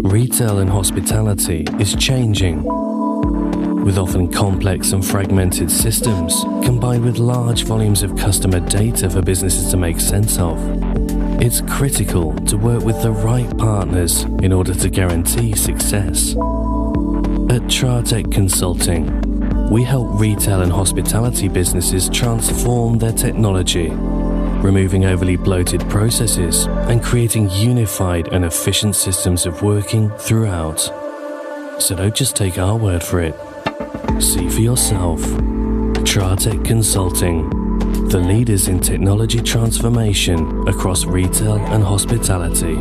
Retail and hospitality is changing, with often complex and fragmented systems combined with large volumes of customer data for businesses to make sense of. It's critical to work with the right partners in order to guarantee success. At Tratec Consulting, we help retail and hospitality businesses transform their technology, removing overly bloated processes and creating unified and efficient systems of working throughout. So don't just take our word for it. See for yourself. Tratec Consulting, the leaders in technology transformation across retail and hospitality.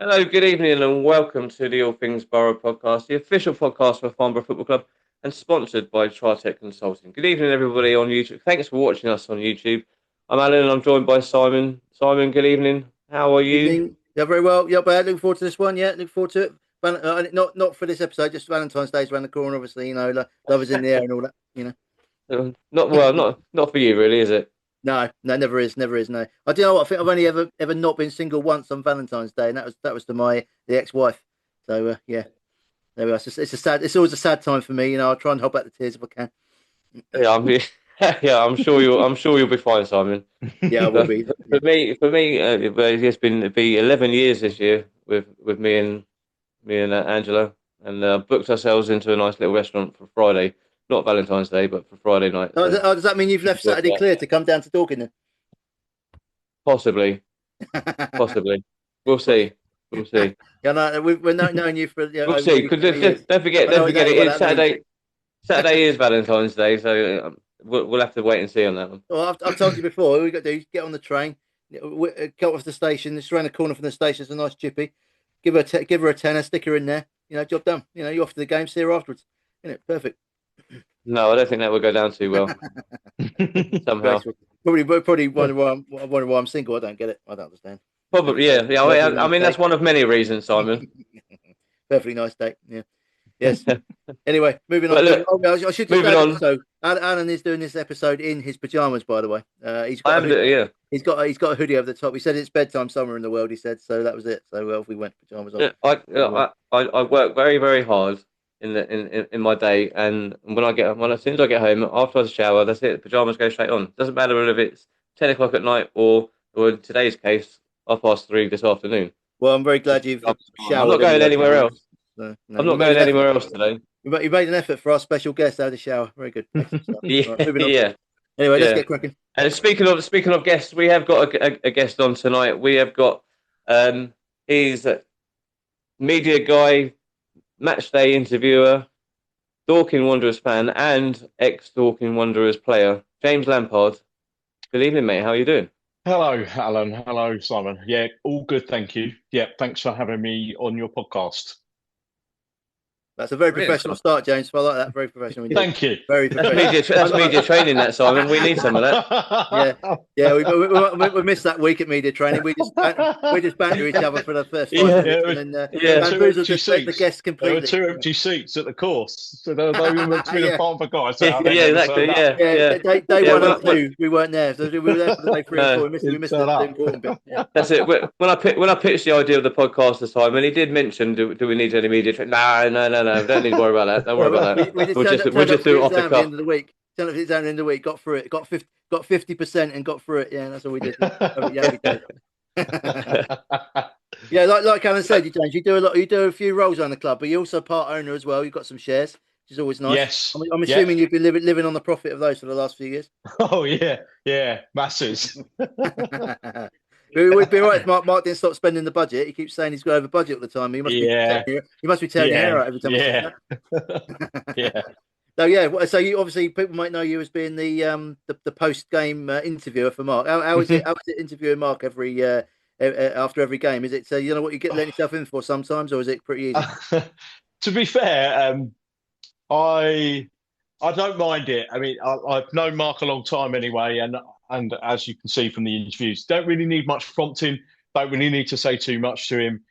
Hello, good evening, and welcome to the All Things Borough podcast, the official podcast for Farnborough Football Club, and sponsored by Tratec Consulting. Good evening, everybody on YouTube. Thanks for watching us on YouTube. I'm Alan, and I'm joined by Simon. Simon, good evening. How are you? Evening. Yeah, very well. Yeah, but looking forward to this one. Yeah, looking forward to it. Not for this episode, just Valentine's Day's around the corner. Obviously, you know, love is in the air and all that. You know, Not for you, really, is it? No, never is. No, I do know what. I think I've only ever not been single once on Valentine's Day, and that was to the ex-wife. So yeah, there we are. It's always a sad time for me. You know, I'll try and hold back the tears if I can. Yeah, I'm sure you'll be fine, Simon. Yeah, I will be. For me, it'll be 11 years this year with me and Angela, and booked ourselves into a nice little restaurant for Friday. Not Valentine's Day, but for Friday night. Does that mean you've left Saturday clear to come down to Dorking then? Possibly. We'll see. Yeah, no, we've known you for. We'll see. Don't forget, it is Saturday. Saturday is Valentine's Day, so we'll have to wait and see on that one. Well, I've told you before. All we got to do is get on the train, go off the station. It's around the corner from the station. It's a nice chippy. Give her a tenner, stick her in there. You know, job done. You know, you're off to the game. See her afterwards. Isn't it perfect? No, I don't think that would go down too well. Somehow. Probably wonder why I'm single. I don't get it. I don't understand. Probably, yeah. I mean, that's one of many reasons, Simon. Perfectly nice date. Yeah. Yes. Anyway, moving on. Look, I should moving on. So Alan is doing this episode in his pajamas, by the way. He's got a hoodie over the top. He said it's bedtime somewhere in the world. He said so. That was it. So off we went, pajamas on. Yeah, I work very, very hard in my day, and as soon as I get home, after I shower, that's it. Pajamas go straight on. Doesn't matter if it's 10 o'clock at night or in today's case, 3:30 this afternoon. Well, I'm very glad you've showered. I'm not going anywhere else. No, I'm not going anywhere else today. You made an effort for our special guest out of the shower. Very good. Yeah, right, yeah. Anyway, let's get cracking. And speaking of guests, we have got a guest on tonight. We have got he's a media guy, match day interviewer, Dorking Wanderers fan, and ex-Dorking Wanderers player, James Lampard. Good evening, mate. How are you doing? Hello, Alan. Hello, Simon. Yeah, all good, thank you. Yeah, thanks for having me on your podcast. That's a very professional start, James. I like that. Very professional. Thank you. Very professional. That's media training, that, Simon. We need some of that. Yeah. We missed that week at media training. We just banter each other for the first 5 minutes, and then the guests completely. There were 2 empty seats at the course, so there were 2 Farnborough guys. Exactly. Day 1 and 2, we weren't there. So we were there for the day 3 and 4. We missed the important bit. Yeah. That's it. When I pitched the idea of the podcast this time, and he did mention, do we need any media training? No. Don't need to worry about that. Don't worry about that. We'll just do it off the cuff. End of the week. Turned up at the end of the week. Got through it. Got 50% and got through it. Yeah, that's all we did. Yeah, like Alan said, James, you do a lot. You do a few roles on the club, but you're also part owner as well. You've got some shares, which is always nice. Yes. I'm assuming you've been living on the profit of those for the last few years. Oh yeah, masses. We'd be right if Mark didn't stop spending the budget. He keeps saying he's got over budget all the time. He must be tearing your hair out every time. Yeah. So you obviously, people might know you as being the post game interviewer for Mark. How is it? How is it interviewing Mark after every game? Is it you know what you get letting yourself in for sometimes, or is it pretty easy? To be fair, I don't mind it. I mean, I've known Mark a long time anyway, and as you can see from the interviews, don't really need much prompting. Don't really need to say too much to him.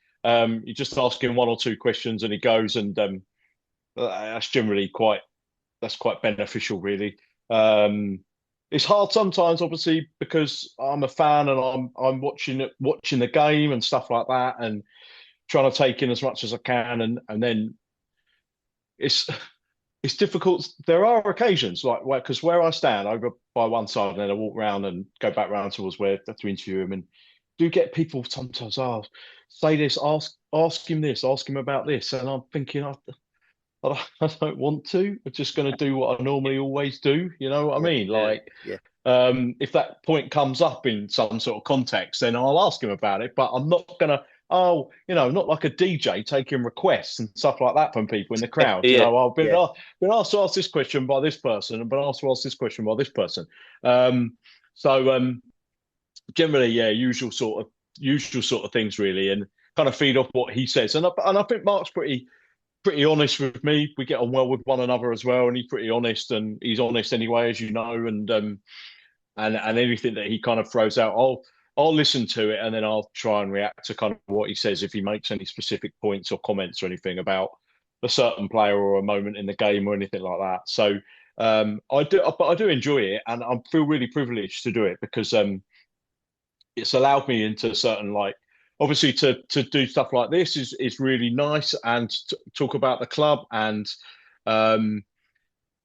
You just ask him 1 or 2 questions, and he goes, and that's generally quite beneficial, really. it's hard sometimes, obviously, because I'm a fan and I'm watching the game and stuff like that, and trying to take in as much as I can, and then it's it's difficult. There are occasions like because where I stand over by one side and then I walk around and go back round towards where I have to interview him, and do get people sometimes, oh, say this, ask him this, ask him about this, and I'm thinking, I don't want to. I'm just going to do what I normally always do. You know what I mean? Yeah. Like, Yeah. if that point comes up in some sort of context, then I'll ask him about it. But I'm not going to, not like a DJ taking requests and stuff like that from people in the crowd. Yeah. I've been, Yeah. been asked to ask this question by this person and been asked to ask this question by this person. So generally, yeah, usual sort of things really, and kind of feed off what he says. And I think Mark's pretty honest with me. We get on well with one another as well, and he's pretty honest, and he's honest anyway, as you know. And anything that he kind of throws out, I'll listen to it, and then I'll try and react to kind of what he says if he makes any specific points or comments or anything about a certain player or a moment in the game or anything like that. So I do enjoy it, and I feel really privileged to do it because it's allowed me into certain, like, obviously to do stuff like this is really nice, and to talk about the club, and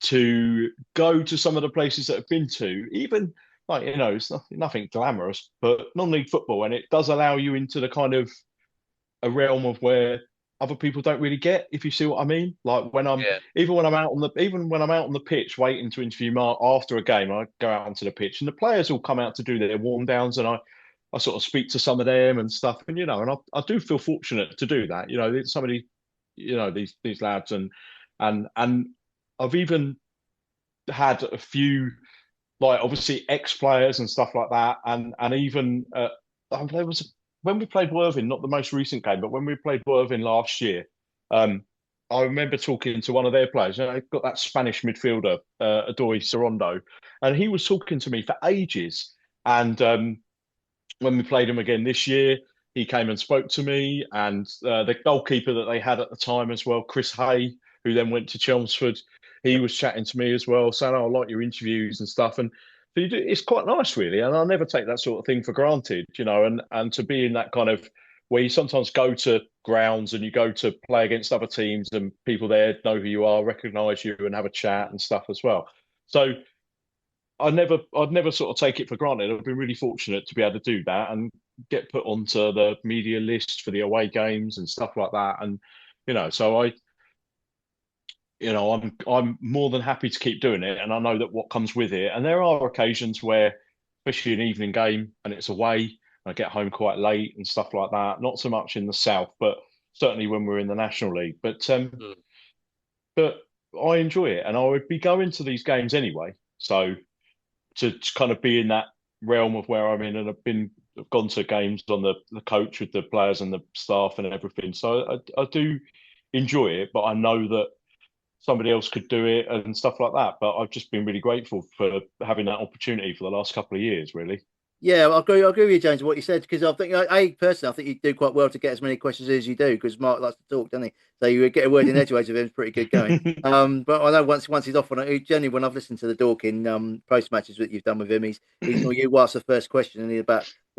to go to some of the places that I've been to, even like, it's nothing glamorous, but non-league football, and it does allow you into the kind of a realm of where other people don't really get, if you see what I mean. Like when I'm even when I'm out on the pitch waiting to interview Mark after a game, I go out onto the pitch and the players all come out to do their warm downs, and I sort of speak to some of them and stuff, and I do feel fortunate to do that. Somebody, these lads, and I've even had a few, like, obviously ex-players and stuff like that, and even there was when we played Worthing, not the most recent game, but when we played Worthing last year, I remember talking to one of their players. They've got that Spanish midfielder, Adoy Sorondo, and he was talking to me for ages. And when we played him again this year, he came and spoke to me, and the goalkeeper that they had at the time as well, Chris Hay, who then went to Chelmsford, he was chatting to me as well, saying, "Oh, I like your interviews and stuff." And so it's quite nice, really. And I never take that sort of thing for granted, and to be in that kind of where you sometimes go to grounds and you go to play against other teams, and people there know who you are, recognise you, and have a chat and stuff as well. So I'd never sort of take it for granted. I've been really fortunate to be able to do that and get put onto the media list for the away games and stuff like that. And so I'm more than happy to keep doing it, and I know that what comes with it. And there are occasions where, especially an evening game, and it's away, I get home quite late and stuff like that. Not so much in the south, but certainly when we're in the National League. But I enjoy it, and I would be going to these games anyway. So to kind of be in that realm of where I'm in, and I've gone to games on the coach with the players and the staff and everything. So I do enjoy it, but I know that somebody else could do it and stuff like that. But I've just been really grateful for having that opportunity for the last couple of years, really. Yeah, I agree with you, James, what you said, because I think, personally, I think you do quite well to get as many questions as you do, because Mark likes to talk, doesn't he? So you get a word in edgeways with him, it's pretty good going. But I know once he's off on it, generally when I've listened to the Dorking post matches that you've done with him, he's you ask the first question, and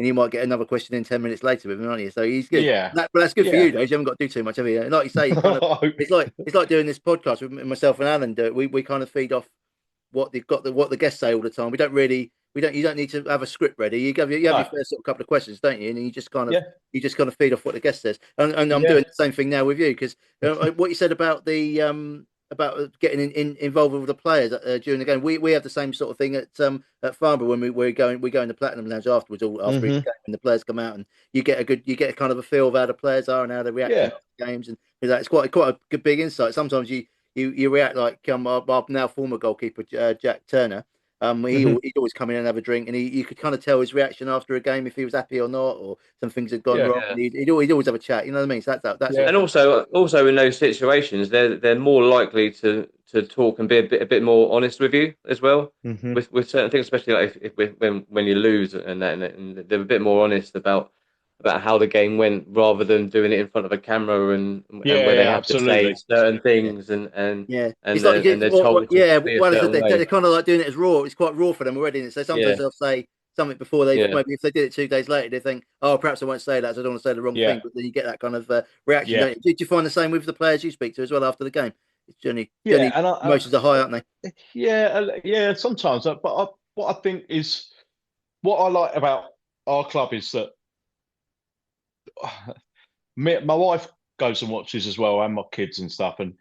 you might get another question in 10 minutes later with him, aren't you? So he's good. Yeah, but that's good for you, though. You haven't got to do too much, have you? Like you say, it's like doing this podcast with myself and Alan. We kind of feed off what the guests say all the time. You don't need to have a script ready. You have your first sort of couple of questions, don't you? And you just kind of feed off what the guest says. And I'm doing the same thing now with you, because what you said about the about getting involved with the players during the game. We have the same sort of thing at Farnborough when we go in the Platinum Lounge afterwards, after each game, and the players come out, and you get a kind of a feel of how the players are and how they react to games, and it's quite a good big insight. Sometimes you react like our now former goalkeeper Jack Turner. He'd always come in and have a drink, and you could kind of tell his reaction after a game if he was happy or not, or some things had gone wrong. And he'd always have a chat. You know what I mean? So that's And also in those situations, they're more likely to talk and be a bit more honest with you as well, with certain things, especially like when you lose, and they're a bit more honest about about how the game went, rather than doing it in front of a camera and Yeah, where they yeah, have to say absolutely. certain things and It's like they're told to be a what I said, certain they're way. kind of like doing it as raw. It's quite raw for them already. So sometimes Yeah, they'll say something before yeah, maybe if they did it 2 days later, they think, oh, perhaps I won't say that, so I don't want to say the wrong Yeah, thing. But then you get that kind of reaction, yeah, don't you? Did you find the same with the players you speak to as well after the game? It's yeah, generally emotions are high, aren't they? yeah. Sometimes, what I think is what I like about our club is that my wife goes and watches as well, and my kids and stuff, and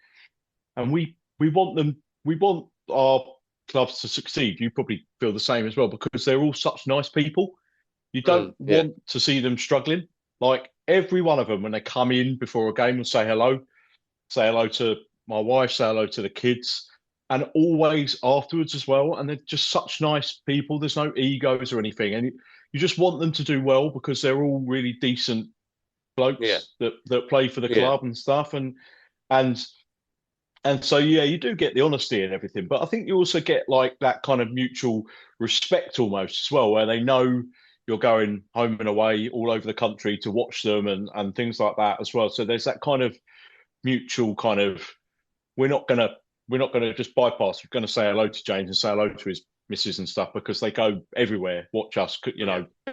we want them, we want our clubs to succeed. You probably feel the same as well because they're all such nice people. You don't yeah, want to see them struggling. Like every one of them, when they come in before a game, will say hello to my wife, say hello to the kids, and always afterwards as well. And they're just such nice people. There's no egos or anything, and you just want them to do well because they're all really decent yeah, blokes that play for the yeah, club and stuff. And and so yeah, you do get the honesty and everything, but I think you also get like that kind of mutual respect almost as well, where they know you're going home and away all over the country to watch them and things like that as well. So there's that kind of mutual kind of we're not gonna we're not gonna just bypass. We're gonna say hello to James and say hello to his missus and stuff because they go everywhere, watch us,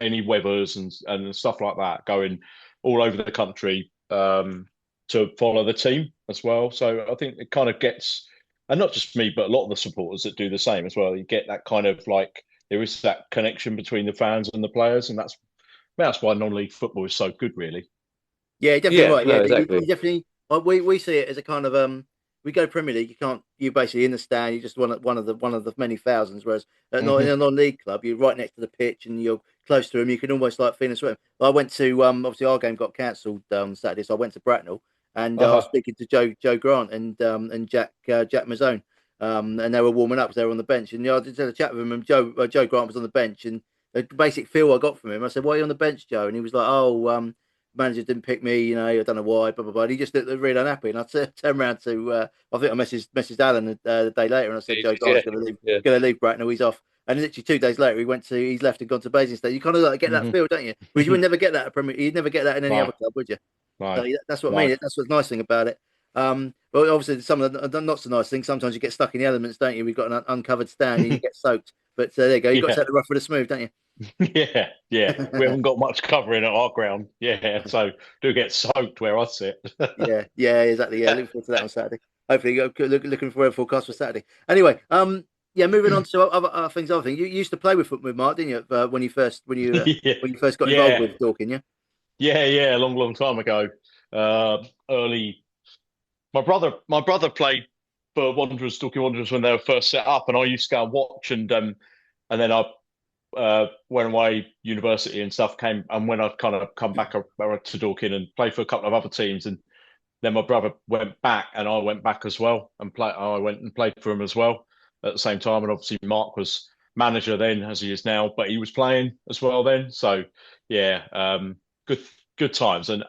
any weathers and stuff like that, going all over the country to follow the team as well. So I think it kind of gets, and not just me, but a lot of the supporters that do the same as well. You get that kind of like there is that connection between the fans and the players, and that's why non-league football is so good, really. Yeah, definitely yeah. right. Yeah, No, you exactly. definitely. We see it as a kind of We go Premier League. You basically in the stand. You just one of the many thousands. Whereas in Hmm. a non-league club, you're right next to the pitch and you're close to them. You can almost like feel and sweat. I went to obviously our game got cancelled Saturday, so I went to Bracknell and I was Uh-huh. speaking to Joe Grant and Jack Mazzone. And they were warming up because they were on the bench. And I did have a chat with him, and Joe Grant was on the bench. And the basic feel I got from him, I said, "Why are you on the bench, Joe?" And he was like, "Oh, manager didn't pick me, I don't know why, blah blah blah." And he just looked really unhappy, and I turned around to, I think I messaged Alan the day later, and I said, "Joe Yeah, Grant's yeah, going to leave Bracknell, he's off." And literally 2 days later, he's left and gone to Basingstoke. You kind of like get that feel, don't you? Whereas you would never get that at Premier, you'd never get that in any No, other club, would you? So no, that's what I no. mean. That's what's nice thing about it. But obviously, some of the not so nice things. Sometimes you get stuck in the elements, don't you? We've got an uncovered stand, and you get soaked. But there you go. You've got to Yeah. take the rough with the smooth, don't Yeah, yeah. We you? haven't got much covering at our ground. Yeah, so do get soaked where I sit. Yeah, exactly. Yeah, looking forward to that on Saturday. Hopefully, looking for a forecast for Saturday. Anyway, yeah, moving on to other things. Other thing, you used to play with Mark, didn't you? Yeah, When you first got involved yeah, with Dorking, yeah. yeah. A long, long time ago. Early. My brother played for Dorking Wanderers when they were first set up, and I used to go and watch, and then I went away university and stuff. Came and when I'd kind of come back to Dorking and played for a couple of other teams, and then my brother went back, and I went back as well, and play. I went and played for him as well at the same time. And obviously, Mark was manager then, as he is now, but he was playing as well then. So, yeah, good good times, and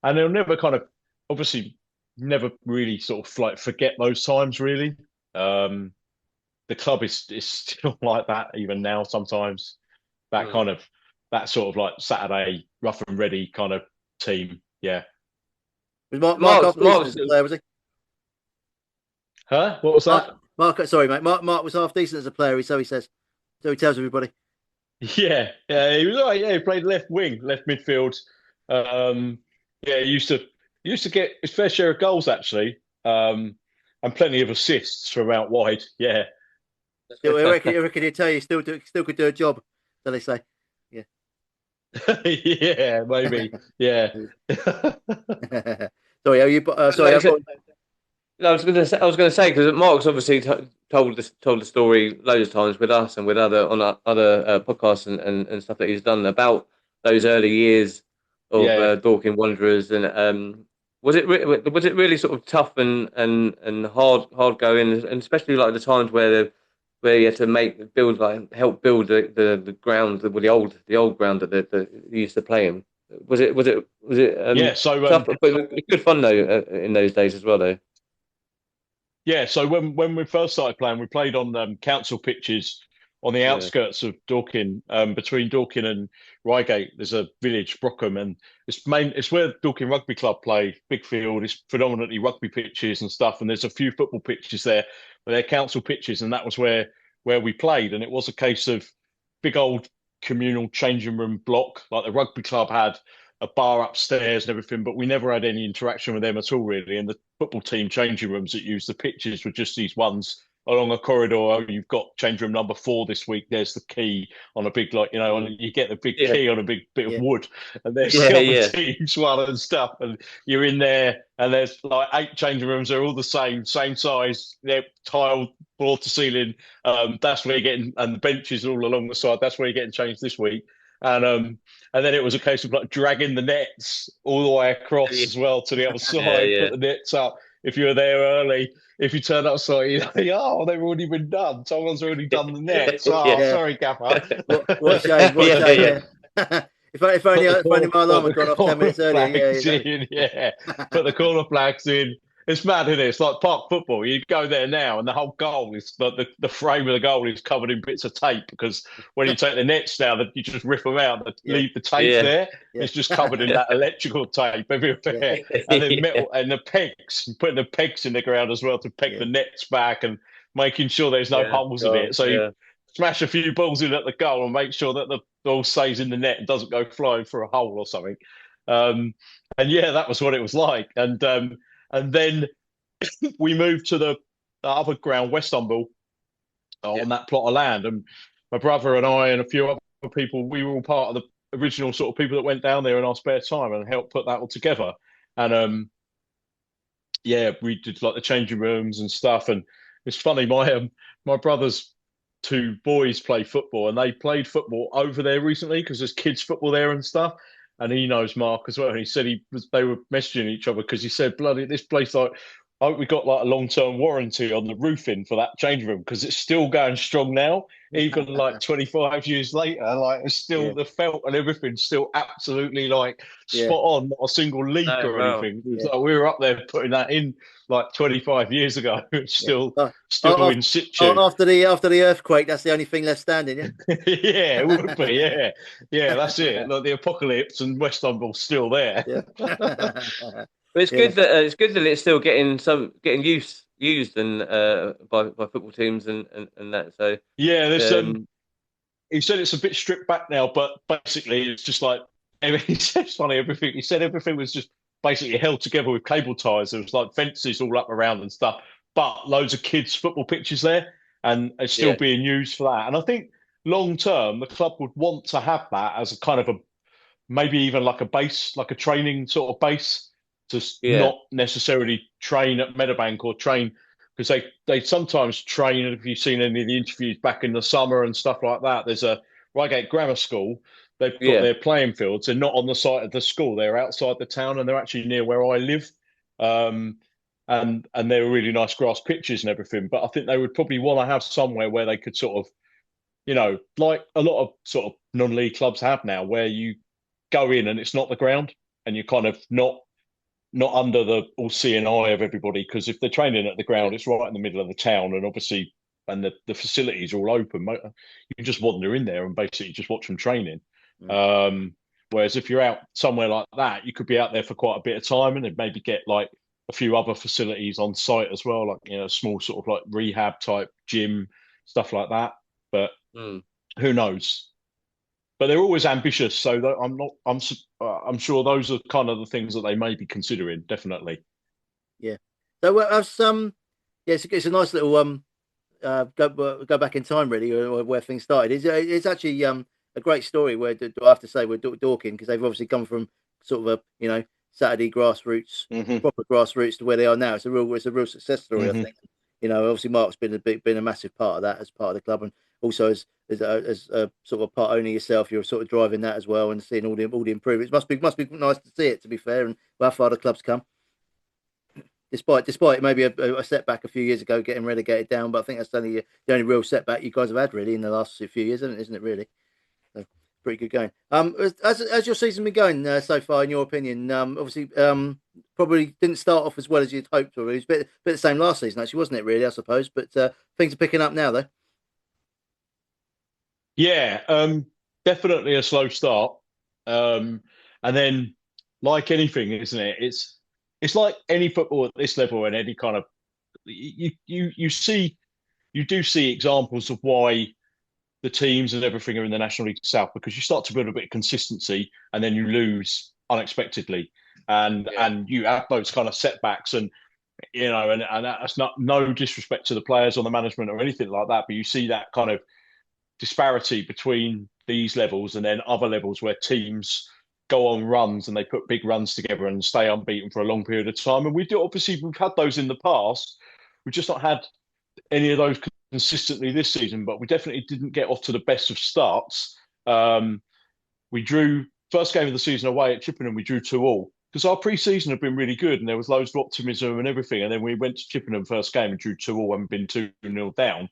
they'll never kind of obviously never really sort of like forget those times. Really, um, the club is still like that even now. Sometimes that mm. kind of that sort of like Saturday rough and ready kind of team. Yeah. Was Mark Mark's half decent Mark's as a player? Was he? Huh? What was that? Sorry, mate. Mark was half decent as a player. So he says. So he tells everybody. Yeah, yeah, he was all right. Yeah, he played left wing, left midfield. Um, yeah, he used to get his fair share of goals actually, and plenty of assists from out wide. Yeah, Still, I reckon he'd tell you still could do a job. So they say. Yeah. yeah, maybe. Yeah, Sorry, are you? Sorry, like I I've got. said, I was going to say because Mark's obviously told the story loads of times with us and with other podcasts and stuff that he's done about those early years of yeah. Dorking Wanderers and was it really sort of tough and hard going and especially like the times where you had to help build the ground the old ground that you used to play in. Was it Yeah, so tough but good fun though in those days as well though. yeah, so when we first started playing, we played on council pitches on the outskirts of Dorking, between Dorking and Reigate. There's a village, Brockham, and it's where Dorking Rugby Club play. Big field. It's predominantly rugby pitches and stuff, and there's a few football pitches there, but they're council pitches, and that was where we played. And it was a case of big old communal changing room block. Like the rugby club had a bar upstairs and everything, but we never had any interaction with them at all, really. And the football team changing rooms that used the pitches were just these ones along a corridor. Oh, you've got change room number 4 this week. There's the key on a big, like, you know, and you get the big key on a big bit of wood, and there's the other team's one and stuff. And you're in there, and there's like 8 changing rooms. They're all the same size. They're tiled floor to ceiling. That's where you're getting, and the benches all along the side. That's where you're getting changed this week. And then it was a case of like dragging the nets all the way across as well to the other side, put the nets up. If you were there early, if you turn up, so you know, oh, they've already been done. Someone's already done the nets. Oh, sorry, Gaffer. What a shame. What a shame. If only my alarm had gone off 10 minutes earlier. Put the corner flags in. It's mad, isn't it? It's like park football. You go there now, and the whole goal is like the frame of the goal is covered in bits of tape, because when you take the nets down, you just rip them out, leave the tape there. It's just covered in that electrical tape everywhere, and then metal and the pegs. Putting the pegs in the ground as well to peg the nets back and making sure there's no holes in it. So you smash a few balls in at the goal and make sure that the ball stays in the net and doesn't go flying through a hole or something. And that was what it was like. And then we moved to the other ground, West Humble, on that plot of land. And my brother and I and a few other people, we were all part of the original sort of people that went down there in our spare time and helped put that all together. And we did like the changing rooms and stuff. And it's funny, my brother's 2 boys play football, and they played football over there recently because there's kids football there and stuff. And he knows Mark as well. And he said they were messaging each other because he said, bloody, this place, like, I hope we got like a long-term warranty on the roofing for that change room, because it's still going strong now, even like 25 years later. Like, it's still the felt and everything's still absolutely like spot on, not a single leak or anything. It was like we were up there putting that in like 25 years ago. It's still in situ. After the earthquake, that's the only thing left standing. Yeah, it would be. Yeah, that's it. Like the apocalypse, and West Humble's still there. But it's good that it's still getting used and by football teams and that. So there's he said it's a bit stripped back now, but basically it's just like, it's funny, everything he said, everything was just basically held together with cable ties. There was like fences all up around and stuff, but loads of kids football pitches there, and it's still being used for that. And I think long term the club would want to have that as a kind of maybe even like a base, like a training sort of base, to not necessarily train at Meadowbank or train, because they sometimes train. If you've seen any of the interviews back in the summer and stuff like that, there's a Reigate Grammar School. They've got their playing fields. They're not on the site of the school. They're outside the town, and they're actually near where I live. And they're really nice grass pitches and everything. But I think they would probably want to have somewhere where they could sort of, you know, like a lot of sort of non-league clubs have now, where you go in and it's not the ground, and you're kind of not under the all seeing eye of everybody, because if they're training at the ground, it's right in the middle of the town, and obviously, and the facilities are all open. You can just wander in there and basically just watch them training. Whereas if you're out somewhere like that, you could be out there for quite a bit of time, and then maybe get like a few other facilities on site as well, like, you know, small sort of like rehab type gym, stuff like that. But who knows? But they're always ambitious, so I'm sure those are kind of the things that they may be considering, definitely. Yeah. So it's a nice little go back in time, really, or where things started. It's actually a great story. Where I have to say we're Dorking, because they've obviously come from sort of a Saturday grassroots, proper grassroots, to where they are now. It's a real success story, I think. You know, obviously Mark's been a massive part of that as part of the club, and also as a sort of a part owner yourself, you're sort of driving that as well and seeing all the improvements. Must be nice to see it, to be fair, and how far the club's come. Despite maybe a setback a few years ago, getting relegated down, but I think that's only the only real setback you guys have had really in the last few years, isn't it? Really, so, pretty good going. As your season been going so far, in your opinion? Obviously, probably didn't start off as well as you'd hoped, or it was a bit the same last season, actually, wasn't it? Really, I suppose, but things are picking up now, though. Yeah, definitely a slow start. And then, like anything, isn't it? It's like any football at this level and any kind of you do see examples of why the teams and everything are in the National League South, because you start to build a bit of consistency and then you lose unexpectedly, Yeah, and you have those kind of setbacks, and and that's not no disrespect to the players or the management or anything like that, but you see that kind of disparity between these levels and then other levels where teams go on runs and they put big runs together and stay unbeaten for a long period of time. And we've had those in the past. We've just not had any of those consistently this season, but we definitely didn't get off to the best of starts. We drew first game of the season away at Chippenham. We drew 2-2 because our pre-season had been really good and there was loads of optimism and everything. And then we went to Chippenham first game and drew 2-2 and been 2-0 down.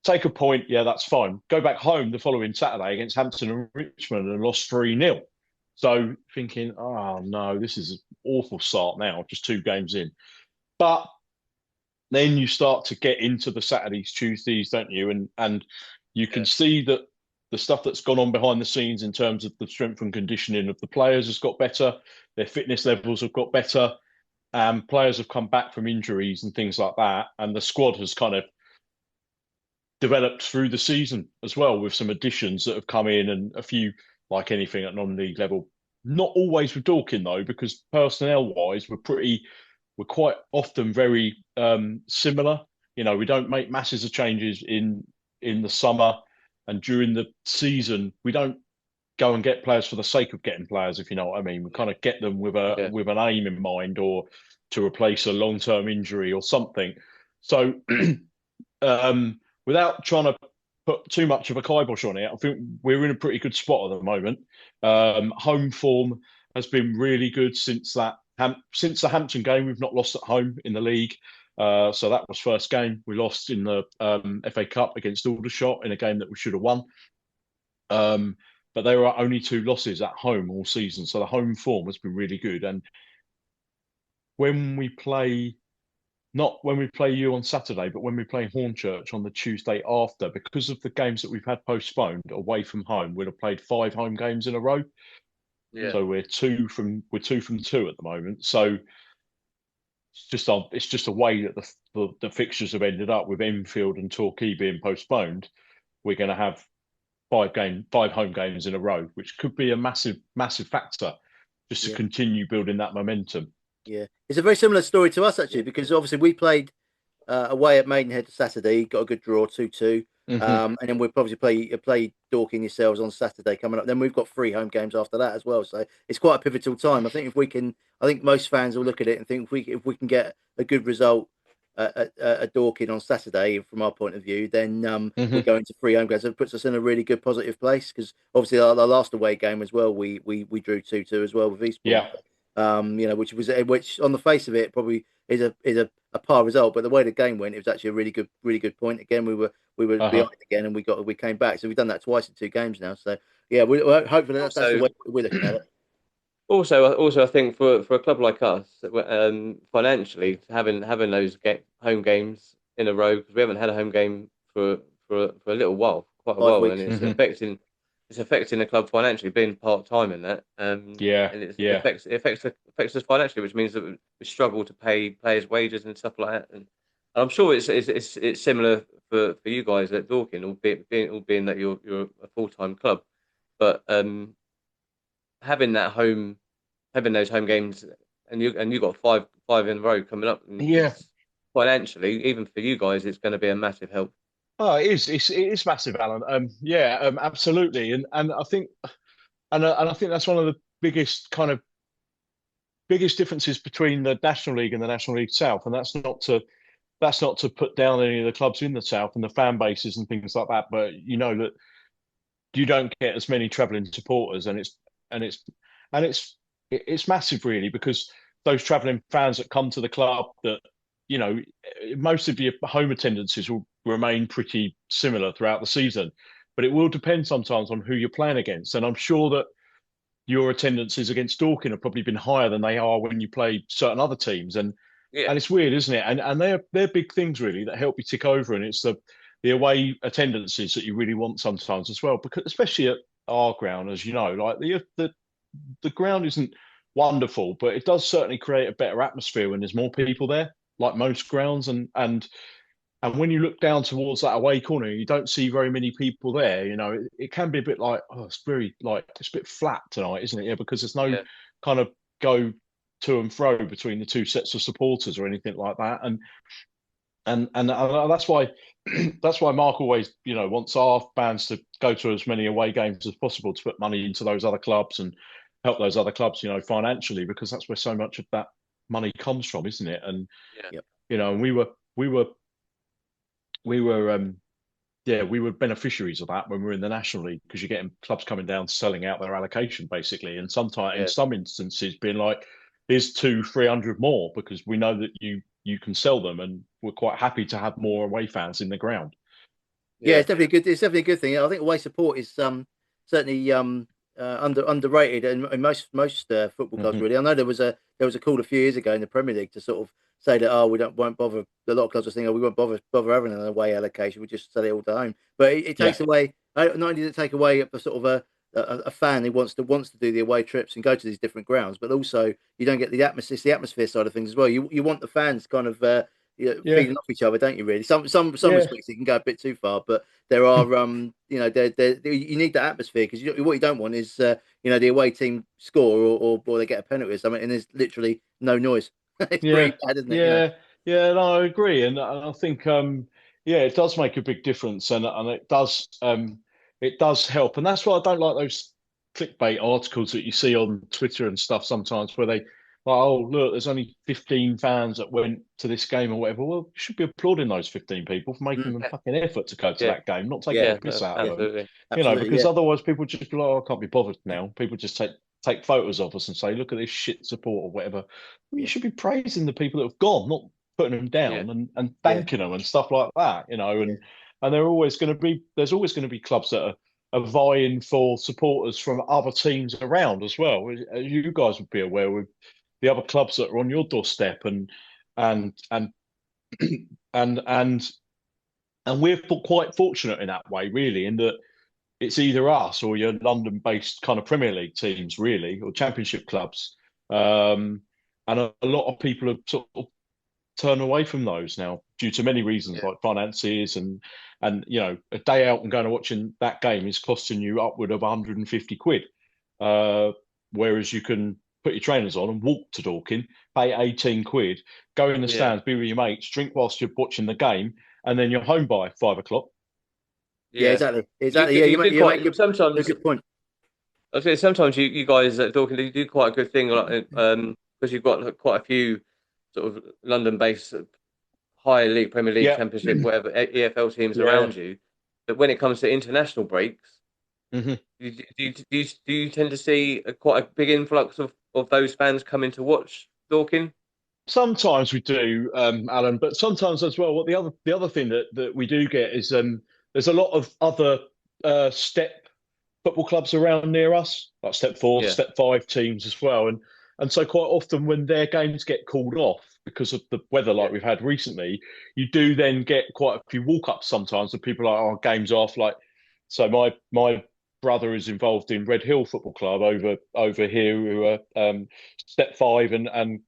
Take a point, yeah, that's fine. Go back home the following Saturday against Hampton and Richmond and lost 3-0. So thinking, oh no, this is an awful start now, just 2 games in. But then you start to get into the Saturdays, Tuesdays, don't you? And you can see that the stuff that's gone on behind the scenes in terms of the strength and conditioning of the players has got better. Their fitness levels have got better. Players have come back from injuries and things like that. And the squad has kind of developed through the season as well, with some additions that have come in and a few, like anything at non-league level. Not always with Dorking though, because personnel-wise, we're quite often very similar. We don't make masses of changes in the summer, and during the season, we don't go and get players for the sake of getting players, if you know what I mean. We kind of get them with with an aim in mind, or to replace a long-term injury or something. So without trying to put too much of a kibosh on it, I think we're in a pretty good spot at the moment. Home form has been really good since the Hampton game. We've not lost at home in the league. So that was first game. We lost in the FA Cup against Aldershot in a game that we should have won. But there were only 2 losses at home all season. So the home form has been really good. And when we play, not when we play you on Saturday, but when we play Hornchurch on the Tuesday after, because of the games that we've had postponed away from home, we'd have played 5 home games in a row. yeah, So we're 2 from 2 at the moment. So it's just a way that the fixtures have ended up, with Enfield and Torquay being postponed. We're going to have 5 home games in a row, which could be a massive factor just to continue building that momentum. Yeah, it's a very similar story to us actually, because obviously we played away at Maidenhead Saturday, got a good draw 2-2. And then we'll probably play Dorking yourselves on Saturday coming up. Then we've got 3 home games after that as well. So it's quite a pivotal time. I think I think most fans will look at it and think if we can get a good result at Dorking on Saturday, from our point of view, then we're going to 3 home games. It puts us in a really good positive place, because obviously our last away game as well, we drew 2-2 as well with Eastbourne. Yeah. Which on the face of it probably is a par result, but the way the game went, it was actually a really good point. Again, we were behind again, and we came back. So we've done that twice in 2 games now. So yeah, hopefully that's the way we're looking at it. Also, I think for a club like us, financially, having those home games in a row, because we haven't had a home game for a little while, quite a 5 while, weeks. and it's affecting the club financially, being part time in that. And it affects us financially, which means that we struggle to pay players' wages and stuff like that. And I'm sure it's similar for you guys at Dorking, albeit that you're a full time club, but having those home games, and you got five in a row coming up. And financially, even for you guys, it's going to be a massive help. Oh, it is massive, Alan. Absolutely, and I think that's one of the biggest differences between the National League and the National League South, and that's not to put down any of the clubs in the South and the fan bases and things like that, but you know that you don't get as many travelling supporters, and it's massive really, because those travelling fans that come to the club, that most of your home attendances will remain pretty similar throughout the season, but it will depend sometimes on who you're playing against. And I'm sure that your attendances against Dorking have probably been higher than they are when you play certain other teams. And it's weird, isn't it? And they're big things really that help you tick over. And it's the the away attendances that you really want sometimes as well, because especially at our ground, as you know, like the ground isn't wonderful, but it does certainly create a better atmosphere when there's more people there, like most grounds. And when you look down towards that away corner, you don't see very many people there. You know, it can be a bit like, oh, it's very like it's a bit flat tonight, isn't it? Yeah, because there's no kind of go to and fro between the two sets of supporters or anything like that. And that's why that's why Mark always, you know, wants our fans to go to as many away games as possible to put money into those other clubs and help those other clubs, you know, financially, because that's where so much of that money comes from, isn't it? And you know, and we were beneficiaries of that when we were in the National League, because you're getting clubs coming down selling out their allocation basically, and sometimes in some instances being like, here's 200-300 more because we know that you can sell them, and we're quite happy to have more away fans in the ground. Yeah, it's definitely good. It's definitely a good thing. I think away support is certainly underrated in most football clubs. Really, I know there was a call a few years ago in the Premier League to sort of say that won't bother. A lot of clubs are saying, we won't bother having an away allocation. We just sell it all to home. But it takes away. Not only does it take away a sort of a fan who wants to do the away trips and go to these different grounds, but also you don't get the atmosphere. It's the atmosphere side of things as well. You want the fans kind of feeding off each other, don't you? Really, some respects it can go a bit too far, but there are you know, you need that atmosphere, because what you don't want is you know, the away team score or they get a penalty or something, and there's literally no noise. It's pretty bad, isn't it? Yeah, you know? yeah, no, I agree, and I think it does make a big difference, and it does help, and that's why I don't like those clickbait articles that you see on Twitter and stuff sometimes, where they like, oh look, there's only 15 fans that went to this game or whatever. Well, you should be applauding those 15 people for making the fucking effort to go to that game, not taking the piss out of them. You know, because otherwise people just be like, oh, I can't be bothered now. People just take photos of us and say, look at this shit support or whatever. Well, you should be praising the people that have gone, not putting them down and thanking them and stuff like that, you know. And there's always going to be clubs that are vying for supporters from other teams around as well. As you guys would be aware, with the other clubs that are on your doorstep, and and we're quite fortunate in that way, really, in that it's either us or your London-based kind of Premier League teams, really, or Championship clubs. And a lot of people have sort of turned away from those now due to many reasons, like finances, and you know, a day out and going and watching that game is costing you upward of 150 quid, whereas you can put your trainers on and walk to Dorking, pay 18 quid, go in the stands, be with your mates, drink whilst you're watching the game, and then you're home by 5 o'clock. Yeah, exactly. You make a good point. I was saying, sometimes you guys at Dorking, you do quite a good thing, like, because you've got quite a few sort of London-based higher league, Premier League, Championship, whatever EFL teams around you. But when it comes to international breaks, do you tend to see quite a big influx of those fans coming to watch Dorking? Sometimes we do, Alan, but sometimes as well. What the other thing that we do get is there's a lot of other step football clubs around near us, like Step 4, Step 5 teams as well, and so quite often when their games get called off because of the weather, like we've had recently, you do then get quite a few walk-ups sometimes, and people are like, "Oh, game's off." Like, so my brother is involved in Red Hill Football Club over here, who are Step 5, and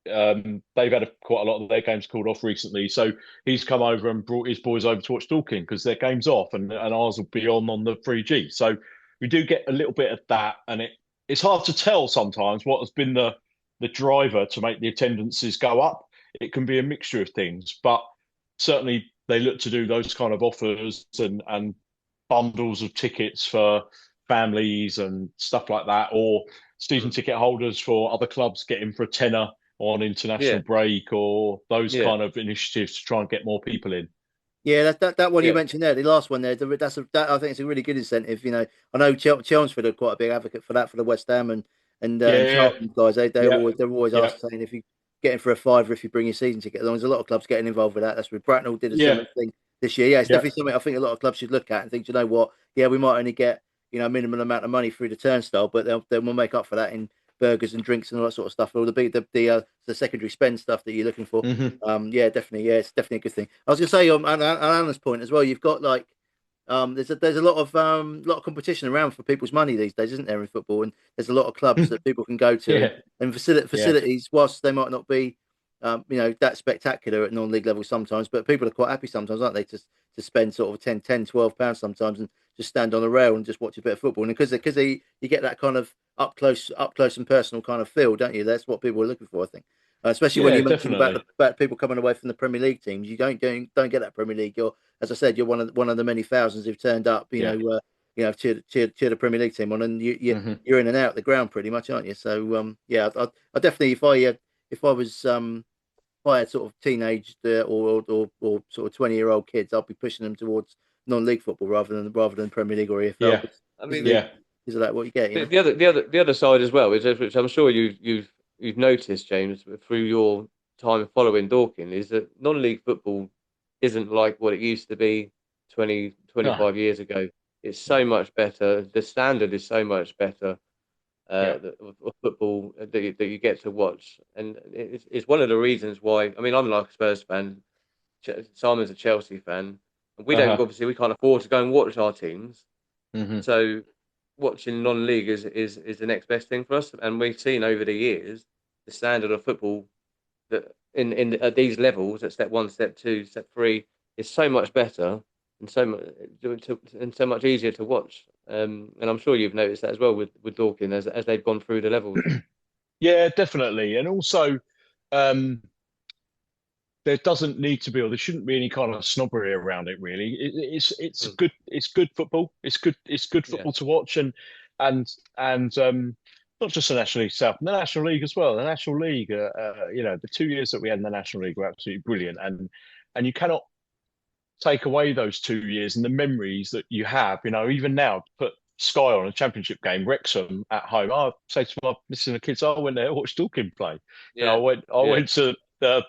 they've had quite a lot of their games called off recently. So he's come over and brought his boys over to watch Dorking because their game's off, and ours will be on the 3G. So we do get a little bit of that, and it's hard to tell sometimes what has been the driver to make the attendances go up. It can be a mixture of things, but certainly they look to do those kind of offers and bundles of tickets for families and stuff like that, or season ticket holders for other clubs getting for a tenner on international break, or those kind of initiatives to try and get more people in. Yeah, that one you mentioned there, the last one there. I think it's a really good incentive. You know, I know Chelmsford are quite a big advocate for that, for the West Ham and Charlton guys. They're always asked, saying if you getting for a fiver if you bring your season ticket along. There's a lot of clubs getting involved with that. That's what Bracknell did a similar thing this year. Yeah, it's definitely something I think a lot of clubs should look at and think, you know what? Yeah, we might only get, you know, a minimum amount of money through the turnstile, but then we'll make up for that in burgers and drinks and all that sort of stuff, all the secondary spend stuff that you're looking for. Yeah, definitely. Yeah, it's definitely a good thing. I was going to say on Alan's point as well. You've got like there's a lot of competition around for people's money these days, isn't there, in football? And there's a lot of clubs that people can go to, and facilities, whilst they might not be, that spectacular at non-league level sometimes, but people are quite happy sometimes, aren't they, to spend sort of 10, 12 pounds sometimes and just stand on a rail and just watch a bit of football. And because you get that kind of up close and personal kind of feel, don't you? That's what people are looking for, I think. Especially when you mentioned about people coming away from the Premier League teams, you don't get that Premier League. You're, as I said, you're one of the many thousands who've turned up. To the Premier League team on, and you're in and out the ground pretty much, aren't you? So I definitely, if I had sort of teenage or sort of 20-year-old kids, I'd be pushing them towards non-league football rather than Premier League or EFL. Yeah, I mean, is that what you get? You know? The other side as well is, which I'm sure you've noticed, James, through your time following Dorking, is that non-league football isn't like what it used to be 25 years ago. It's so much better. The standard is so much better of football that you get to watch. And it's one of the reasons why, I mean, I'm like a Spurs fan. Simon's a Chelsea fan. And we don't, obviously, we can't afford to go and watch our teams. So watching non-league is the next best thing for us. And we've seen over the years the standard of football that at these levels, at step 1, step 2, step 3, is so much better and so much easier to watch. And I'm sure you've noticed that as well with Dorking as they've gone through the levels. Yeah, definitely. And also, there doesn't need to be, or there shouldn't be any kind of snobbery around it. Really, it's good. It's good football. It's good football to watch, and not just the National League South, the National League as well. The National League, the 2 years that we had in the National League were absolutely brilliant, and you cannot take away those 2 years and the memories that you have. Even now, put Sky on a Championship game, Wrexham at home. I say to my missus and the kids, I went there to watch Dorking play. I went to the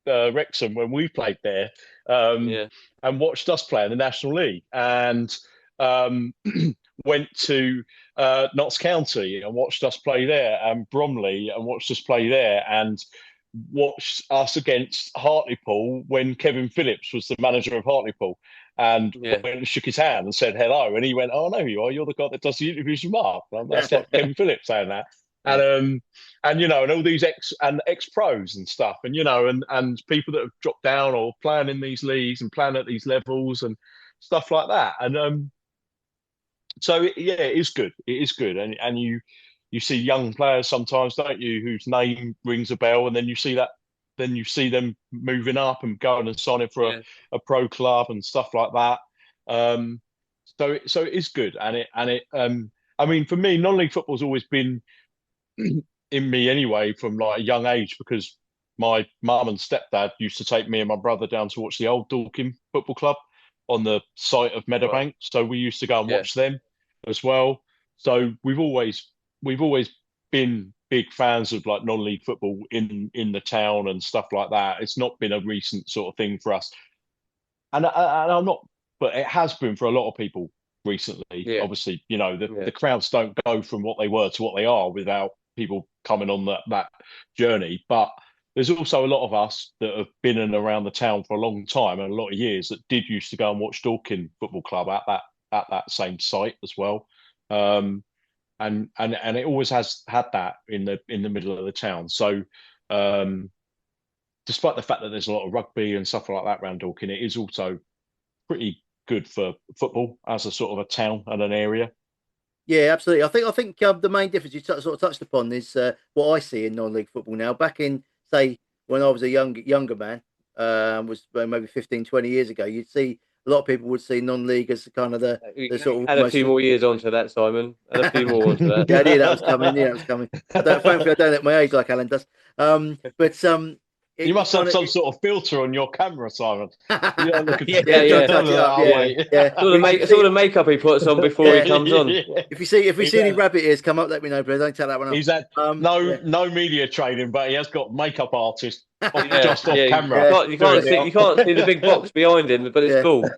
Wrexham when we played there, and watched us play in the National League, and went to Notts County and watched us play there, and Bromley and watched us play there, and watched us against Hartlepool when Kevin Phillips was the manager of Hartlepool, and went and shook his hand and said hello, and he went, "Oh, I know who you are. You're the guy that does the interviews with Mark." That's like Kevin Phillips saying that. And and all these ex pros and stuff, and and people that have dropped down or playing in these leagues and playing at these levels and stuff like that. And so it is good. It is good, and you see young players sometimes, don't you, whose name rings a bell, and then you see them moving up and going and signing for a pro club and stuff like that. So it is good, and it I mean, for me, non-league football's always been in me anyway from like a young age, because my mum and stepdad used to take me and my brother down to watch the old Dorking Football Club on the site of Meadowbank. So we used to go and watch them as well. So we've always been big fans of like non-league football in the town and stuff like that. It's not been a recent sort of thing for us, and I'm not, but it has been for a lot of people recently. Obviously, the crowds don't go from what they were to what they are without people coming on that journey. But there's also a lot of us that have been in and around the town for a long time and a lot of years that did used to go and watch Dorking Football Club at that same site as well. And it always has had that in the middle of the town. So despite the fact that there's a lot of rugby and stuff like that around Dorking, it is also pretty good for football as a sort of a town and an area. Yeah, absolutely. I think the main difference you sort of touched upon is what I see in non-league football now. Back in, say, when I was a younger man, was maybe 15, 20 years ago, you'd see a lot of people would see non-league as kind of the sort of... Add a few more years onto that, Simon. Add a few more onto that. Yeah, I knew that was coming. Thankfully, I don't let my age like Alan does. You must have some sort of filter on your camera, Simon. Yeah. It's all the makeup he puts on before he comes on. If we see any rabbit ears come up, let me know, please. Don't tell that one off. He's had no media training, but he has got makeup artist just off camera. You can't see the big box behind him, but it's cool.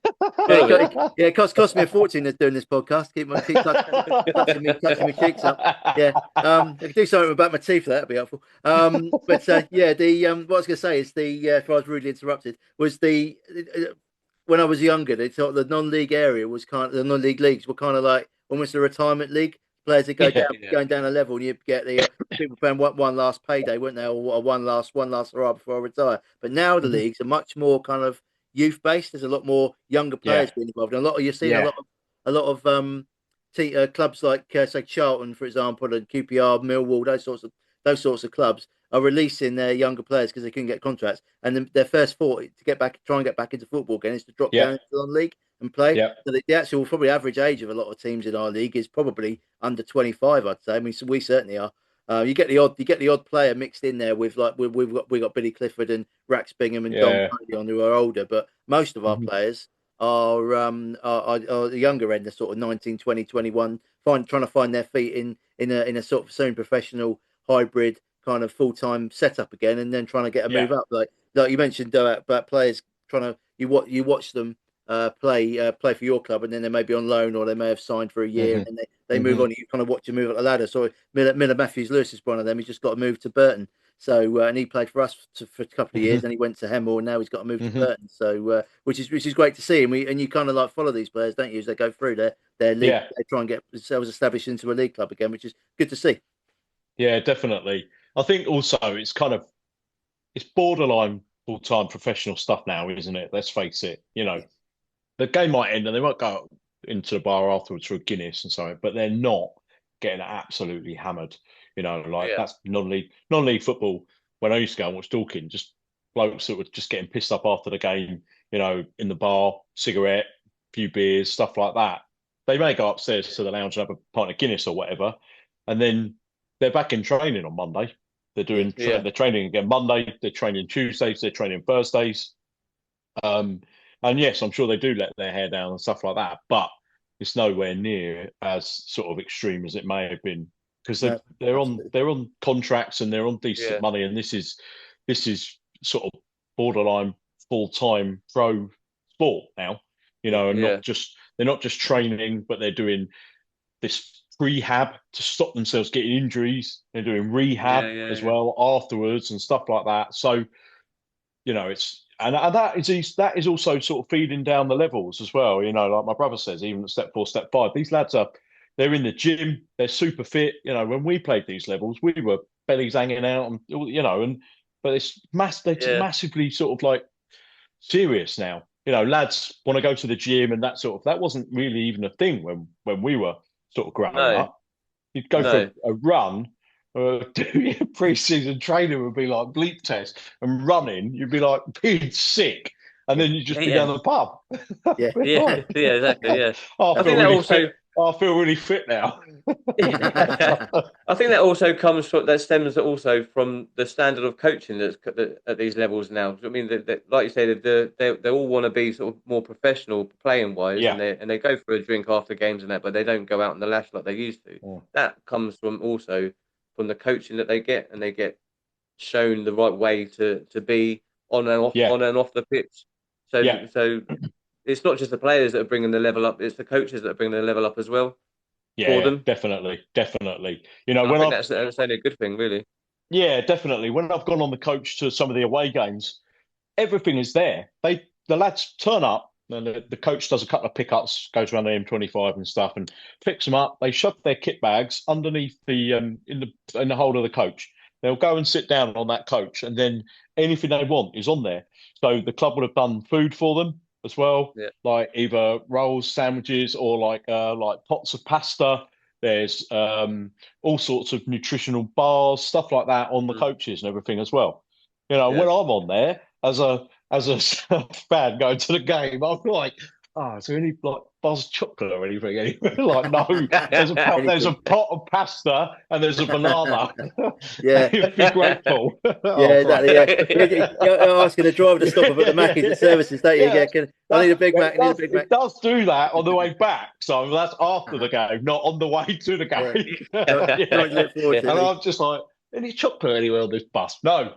It cost me a fortune doing this podcast. Touching my cheeks up. Yeah, I could do something about my teeth. That'd be helpful. But what I was going to say is if I was rudely interrupted, was when I was younger, they thought the non-league area was the non-league leagues were kind of like almost a retirement league. Players that going down a level, and you get the people playing one last payday, weren't they? Or one last hurrah before I retire. But now the leagues are much more kind of youth based. There's a lot more younger players being involved, and you're seeing a lot of clubs like say Charlton, for example, and QPR, Millwall, those sorts of clubs are releasing their younger players because they couldn't get contracts, and their first thought to try and get back into football again is to drop down into the league and play. So the actual probably average age of a lot of teams in our league is probably under 25, I'd say. I mean, we certainly are. You get the odd player mixed in there with we got Billy Clifford and Rax Bingham and Don Podion who are older, but most of our players are the younger end, the sort of 19, 20, 21, trying to find their feet in a sort of semi-professional hybrid kind of full-time setup again, and then trying to get a move up. Like you mentioned about players trying to you watch them play for your club, and then they may be on loan or they may have signed for a year, and then they move on. You kind of watch them move up the ladder. So Miller Matthews Lewis is one of them. He's just got to move to Burton. So and he played for us for a couple of years, and he went to Hemel, and now he's got to move to Burton. So which is great to see. And you kind of like follow these players, don't you, as they go through their league. They try and get themselves established into a league club again, which is good to see. Yeah, definitely. I think also it's borderline full-time professional stuff now, isn't it? Let's face it. The game might end and they might go into the bar afterwards for a Guinness and so, but they're not getting absolutely hammered. That's non-league football. When I used to go and watch Dorking, just blokes that were just getting pissed up after the game, in the bar, cigarette, few beers, stuff like that. They may go upstairs to the lounge and have a pint of Guinness or whatever, and then they're back in training on Monday. They're doing they're training again Monday. They're training Tuesdays. They're training Thursdays. And yes, I'm sure they do let their hair down and stuff like that, but it's nowhere near as sort of extreme as it may have been because they're on contracts and they're on decent money, and this is sort of borderline full-time pro sport now, and they're not just training, but they're doing this rehab to stop themselves getting injuries. They're doing rehab as well afterwards and stuff like that. So, it's and that is also sort of feeding down the levels as well. Like my brother says, even at step 4, step 5, these lads they're in the gym, they're super fit. When we played these levels, we were bellies hanging out, and but it's massively sort of like serious now. Lads want to go to the gym and that wasn't really even a thing when we were sort of growing up. You'd go for a run, do your pre-season training would be like bleep test, and running you'd be like being sick, and then you'd just be down the pub. Exactly. I feel really fit now. I think that also stems also from the standard of coaching that's at these levels now. I mean, like you say, they all want to be sort of more professional playing wise, and they go for a drink after games and that, but they don't go out on the lash like they used to. That comes from the coaching that they get, and they get shown the right way to be on and off the pitch. So it's not just the players that are bringing the level up; it's the coaches that are bringing the level up as well. For them. Definitely. I think that's only a good thing, really. Yeah, definitely. When I've gone on the coach to some of the away games, everything is there. The lads turn up, and the coach does a couple of pickups, goes around the M25 and stuff, and picks them up. They shove their kit bags underneath in the hold of the coach. They'll go and sit down on that coach, and then anything they want is on there. So the club would have done food for them as well, like either rolls, sandwiches, or like pots of pasta. There's all sorts of nutritional bars, stuff like that on the coaches and everything as well. When I'm on there as a fan going to the game, I'm like, is there any like bars of chocolate or anything? Like, no, there's a pot of pasta and there's a banana. You'd be grateful. Exactly. You're asking the driver to stop at the Mackey's and services, don't you? I need a Big Mac. It does do that on the way back, so that's after the game, not on the way to the game. And I'm just like, any chocolate anywhere on this bus? No.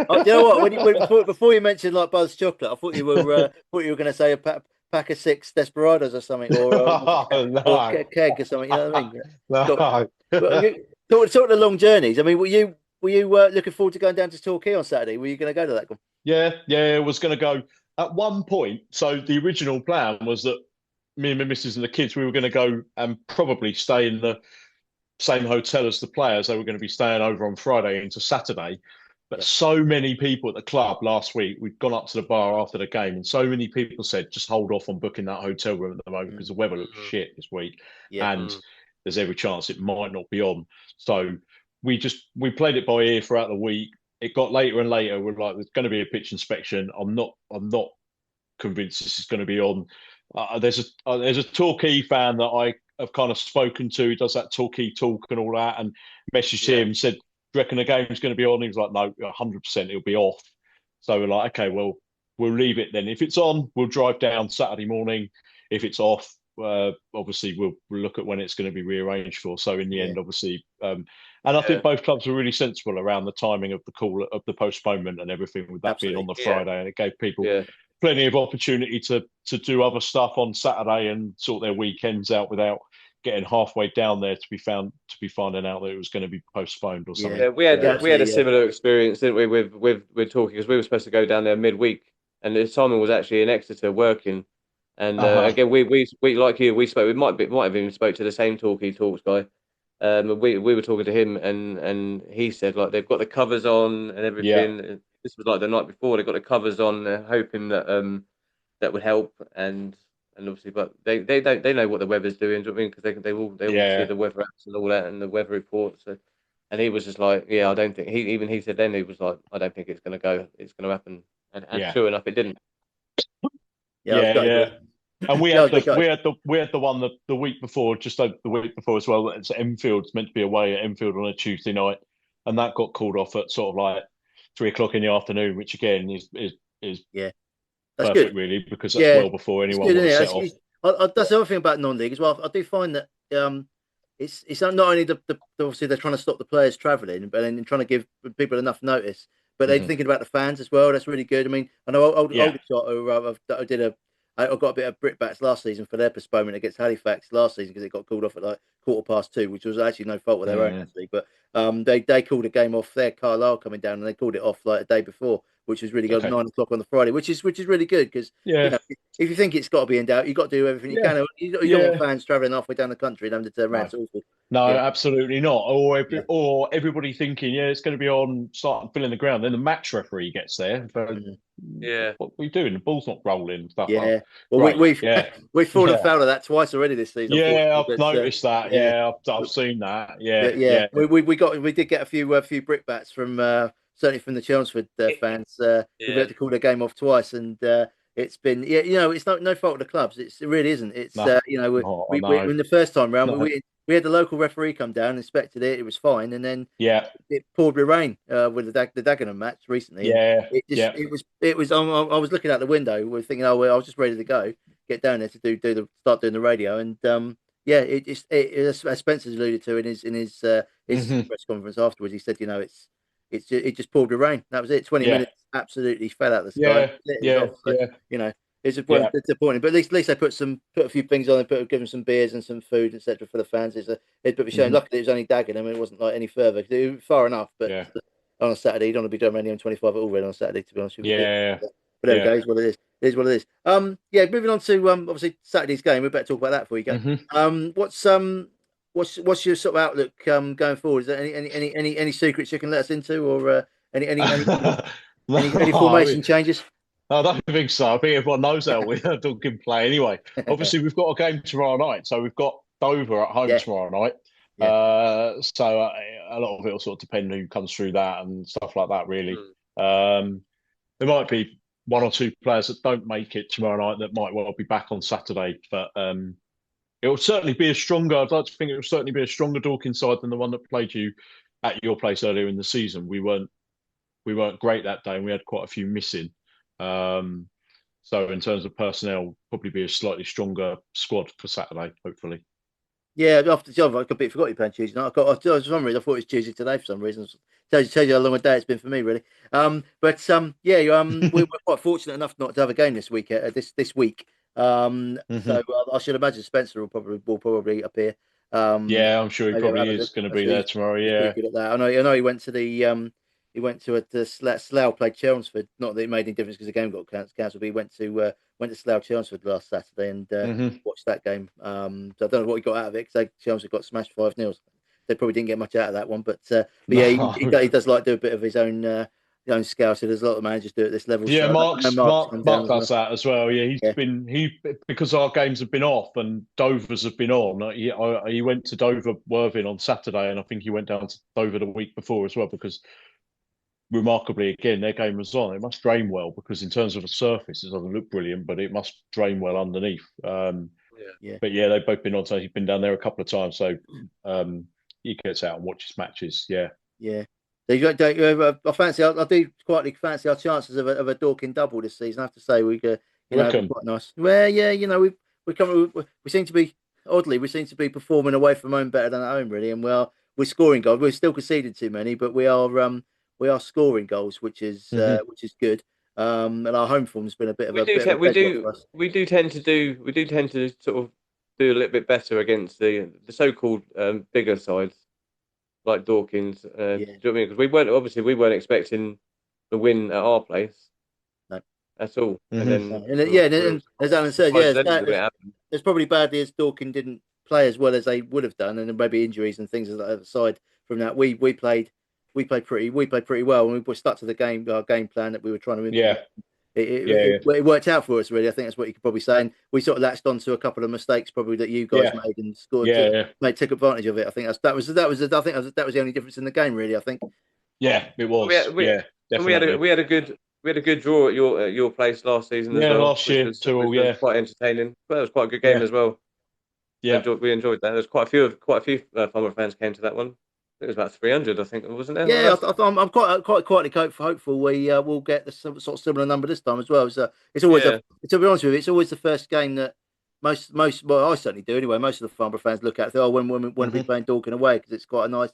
Oh, you know what? Before you mentioned like Buzz chocolate, I thought you were going to say a pack of 6 Desperados or something, or No. a keg or something. You know what I mean? No. Well, talk the long journeys. I mean, were you looking forward to going down to Torquay on Saturday? Were you going to go to that one? Yeah, was going to go at one point. So the original plan was that me and my missus and the kids, we were going to go and probably stay in the same hotel as the players. They were going to be staying over on Friday into Saturday. But Yeah. so many people at the club last week, we'd gone up to the bar after the game, and so many people said, just hold off on booking that hotel room at the moment because the weather looks shit this week. Yeah. And there's every chance it might not be on. So we played it by ear throughout the week. It got later and later. We're like, there's going to be a pitch inspection. I'm not convinced this is going to be on. There's a Torquay fan that I have kind of spoken to, does that Torquay talk and all that, and messaged him, said, do you reckon the game's going to be on? He was like, no, 100% it'll be off. So we're like, okay, well, we'll leave it then. If it's on, we'll drive down Saturday morning. If it's off, obviously we'll look at when it's going to be rearranged for. So in the end, obviously, and I think both clubs were really sensible around the timing of the call of the postponement and everything, with that being on the Friday, and it gave people plenty of opportunity to do other stuff on Saturday and sort their weekends out without getting halfway down there to be finding out that it was going to be postponed or something. Yeah, we had a similar experience, didn't we, with Torquay, because we were supposed to go down there midweek, and Simon was actually in Exeter working, and again we like you, we spoke. We might have even spoke to the same Torquay Talks guy. We were talking to him, and he said like they've got the covers on and everything. Yeah. This was like the night before. They got the covers on, hoping that that would help, and obviously, but they know what the weather's doing. Do you know what I mean? Because they will see the weather apps and all that and the weather reports. So, and he was just like, yeah, I don't think he said then he was like, I don't think it's going to go. It's going to happen, and sure enough, it didn't. Yeah. And we had the one the week before, just over the week before as well. It's Enfield. It's meant to be away at Enfield on a Tuesday night, and that got called off at sort of like 3:00 in the afternoon, which again is that's perfect, good, really, because that's well before anyone would set off. That's the other thing about non-league as well. I do find that it's not only obviously they're trying to stop the players travelling, but then trying to give people enough notice, but they're thinking about the fans as well. That's really good. I mean, I know older shot who I got a bit of brickbats last season for their postponement against Halifax last season because it got called off at like 2:15, which was actually no fault of their own actually. But they called a game off there, Carlisle coming down, and they called it off like a day before, which was really good, 9:00 on the Friday, which is really good because you know, if you think it's got to be in doubt, you've got to do everything you can. You don't want fans travelling halfway down the country and having to turn around. No, absolutely not. Or everybody thinking, it's going to be on, starting filling the ground. Then the match referee gets there. But, what are we doing? The ball's not rolling. Stuff like. Well, we've fallen foul of that twice already this season. Yeah, I've noticed that. I've seen that. We did get a few brickbats from certainly from the Chelmsford fans. We've had to call their game off twice, and it's been it's no fault of the clubs. It really isn't. It's we in the first time round we had the local referee come down, inspected it. It was fine, and then it poured with rain with the Dagenham match recently. It was. I was looking out the window. We're thinking, I was just ready to go, get down there to start doing the radio, and as Spencer's alluded to in his press conference afterwards, he said, it just poured with rain. That was it. 20 minutes absolutely fell out of the sky. It's disappointing, but at least they put a few things on. They give them some beers and some food, etc., for the fans. It's a bit of a shame. Luckily, it was only Dagenham. It wasn't like any further. It was far enough, but on a Saturday, you don't want to be doing any M25 at all. On a Saturday, to be honest with you. But there we go. It's what it is. It is what it is. Moving on to obviously Saturday's game. We better talk about that before you go. What's your sort of outlook going forward? Is there any secrets you can let us into, or any formation changes? I don't think so. I think everyone knows how we can play anyway. Obviously, we've got a game tomorrow night, so we've got Dover at home tomorrow night. So a lot of it will sort of depend who comes through that and stuff like that. Really, there might be one or two players that don't make it tomorrow night that might well be back on Saturday, but it will certainly be a stronger. I'd like to think it will certainly be a stronger Dorking side than the one that played you at your place earlier in the season. We weren't great that day, and we had quite a few missing. So in terms of personnel, probably be a slightly stronger squad for Saturday, hopefully. Yeah, after job, I completely forgot you playing Tuesday night. For some reason, I thought it was Tuesday today for some reason. Tells you how long a day it's been for me, really. We're quite fortunate enough not to have a game this week. This week. Hmm. I should imagine Spencer will probably appear. Um, Yeah, I'm sure he Maybe have probably a is look. going to I'm be sure there tomorrow. he's pretty Yeah. good at that. I know he went to Slough played Chelmsford. Not that it made any difference because the game got cancelled. But he went to Slough Chelmsford last Saturday and Hmm. watched that game. So I don't know what he got out of it because Chelmsford got smashed 5-0. They probably didn't get much out of that one, but yeah, No. he does like do a bit of his own scouting. There's a lot of managers do it at this level. Yeah, So I know Mark's come down Mark as does well. that as well. Yeah, Yeah, he because our games have been off and Dover's have been on. He went to Dover Worthing on Saturday, and I think he went down to Dover the week before as well because remarkably again their game was on. It must drain well because in terms of the surface, it doesn't look brilliant, but it must drain well underneath. Yeah. yeah, But yeah, they've both been on. So he's been down there a couple of times. So um, he gets out and watches matches. Yeah, yeah. So don't you ever, I do quietly fancy our chances of a Dorking double this season. I have to say it'd be reckon. quite nice. Well, yeah, we seem to be performing away from home better than at home, really, and we're scoring goals. We're still conceding too many, but we are scoring goals, Hmm. which is good. And our home form's been a bit of We a do bit of a te- we bedrock for do us. we do tend to sort of do a little bit better against the so-called bigger sides like Dawkins. Do Yeah, you know what I mean? Because we weren't expecting the win at our place no. at all, and Hmm. then Yeah, we and were as Alan said, yeah, surprised then when it happened. it's probably badly as Dorking didn't play as well as they would have done, and then maybe injuries and things aside from that, we played pretty well, and we stuck to our game plan that we were trying to implement. Yeah, It, it, yeah, it, yeah, it worked out for us, really. I think that's what you could probably say. And we sort of latched onto a couple of mistakes probably that you guys yeah, made and scored yeah, to yeah. took advantage of it. I think that was the only difference in the game, really. I think. Yeah, it We was. had, we Yeah, and we had a definitely. we had a good draw at your place last season as Yeah, well, last year, which 2-2. was Yeah, quite entertaining. But it was quite a good game yeah, as well. yeah, We enjoyed that. There's quite a few Farmer fans came to that one. It was about 300, I think, wasn't there? Yeah, I'm quite quietly hopeful we will get the sort of similar number this time as well. So it's always Yeah, to be honest with you, it's always the first game that well, I certainly do anyway. Most of the Farnborough fans look at it, when are we hmm, playing Dorking away because it's quite a nice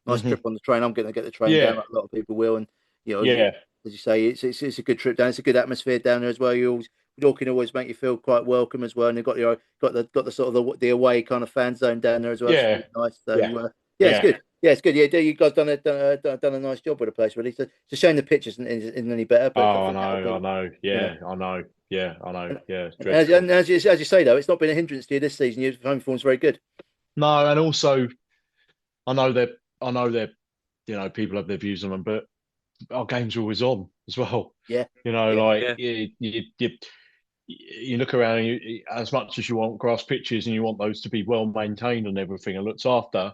hmm, trip on the train. I'm going to get the train down yeah, like a lot of people will, and yeah, as you say, it's a good trip down. It's a good atmosphere down there as well. Dorking always make you feel quite welcome as well, and you've got the sort of the away kind of fan zone down there as well. It's yeah, really nice. yeah, Yeah, it's yeah. good. Yeah, it's good. Yeah, you guys done a nice job with the place, really. It's a shame the pitch isn't any better, but I Oh, think that'll I be, know. you know. Yeah, I know. Yeah, I know. And, Yeah, it's and dreadful. as you say though, it's not been a hindrance to you this season. Your home form's very good. No, and also I know that people have their views on them, but our games are always on as well. Yeah, yeah, Like yeah, you look around and as much as you want grass pitches and you want those to be well maintained and everything and looked after,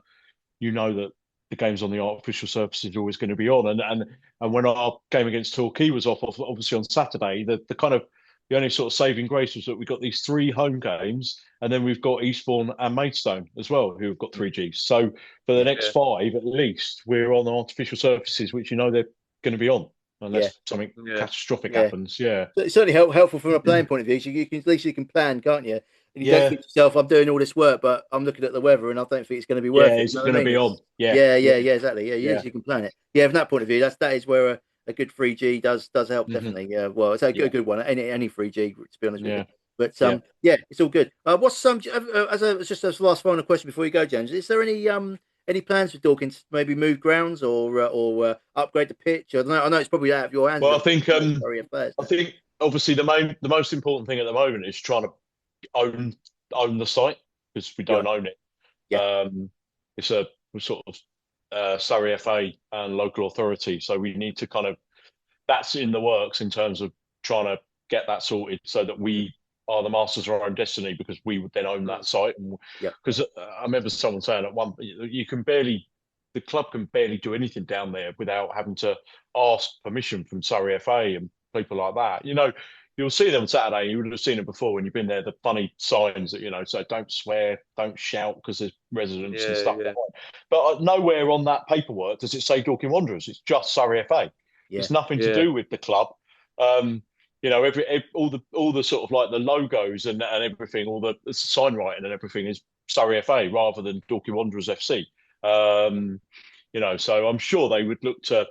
you know that the games on the artificial surface is always going to be on. And when our game against Torquay was off, obviously on Saturday, the only sort of saving grace was that we got these three home games, and then we've got Eastbourne and Maidstone as well, who have got 3Gs. So for the yeah, next yeah, five, at least, we're on artificial surfaces, which you know they're going to be on yeah, unless something yeah, catastrophic yeah. happens. Yeah, So it's certainly helpful from a playing point of view. So you can at least you can plan, can't you? And you don't yeah, think to yourself, "I'm doing all this work, but I'm looking at the weather, and I don't think it's going to be worth yeah. it." You Is know it what going I to mean? be on? Yeah, Yeah, exactly. Yeah, at yeah. least you can plan it. Yeah, from that point of view, that is where a good 3G does help Hmm. definitely. Yeah, well, it's a Yeah, good one. Any 3G, to be honest with you. yeah, But yeah. yeah, it's all good. What's some as a last final question before you go, James? Is there any plans for Dawkins to maybe move grounds or upgrade the pitch? I don't know. I know it's probably out of your hands. Well, Really. Sorry, affairs. I think obviously the most important thing at the moment is trying to own own the site because we Yeah, don't own it. yeah, Um, it's a sort of Surrey FA and local authority, so we need to kind of that's in the works in terms of trying to get that sorted so that we are the masters of our own destiny because we would then own that mm, site. yeah, Because I remember someone saying at one, you can the club can barely do anything down there without having to ask permission from Surrey FA and people like that. You'll see them on Saturday. You would have seen it before when you've been there. The funny signs that say don't swear, don't shout because there's residents and yeah, stuff like yeah, that. But nowhere on that paperwork does it say Dorking Wanderers. It's just Surrey FA. yeah, It's nothing to yeah, do with the club. Um, all the sort of like the logos and everything, all the sign writing and everything is Surrey FA rather than Dorking Wanderers FC. So I'm sure they would look to,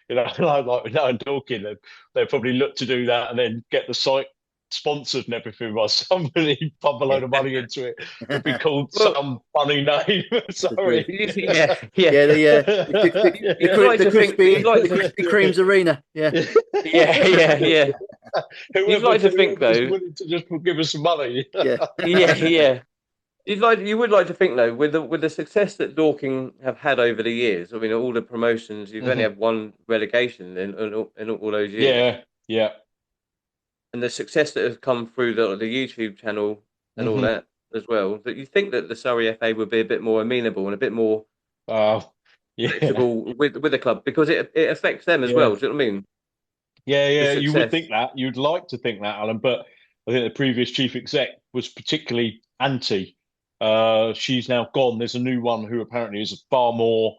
like we know in Dorking, they'd probably look to do that and then get the site sponsored and everything by somebody, pump a load of money into it. It'd be called Well, some funny name. Sorry. yeah, Yeah, You'd like the to think. crispy You'd like the to. Krispy Kreme's arena. Yeah, Yeah. You'd like to think whoever's though. willing to just give us some money. yeah, Yeah. You would like to think though, with the success that Dorking have had over the years. I mean, all the promotions. You've only Mhm. had one relegation in all those years, Yeah. and the success that has come through the YouTube channel and all Hmm. that as well. That you think that the Surrey FA would be a bit more amenable and a bit more Uh, yeah. flexible with the club because it affects them as well. Yeah. Do you know what I mean? The Yeah. You would success. think that. You'd like to think that, Alan, but I think the previous chief exec was particularly anti. She's now gone. There's a new one who apparently is far more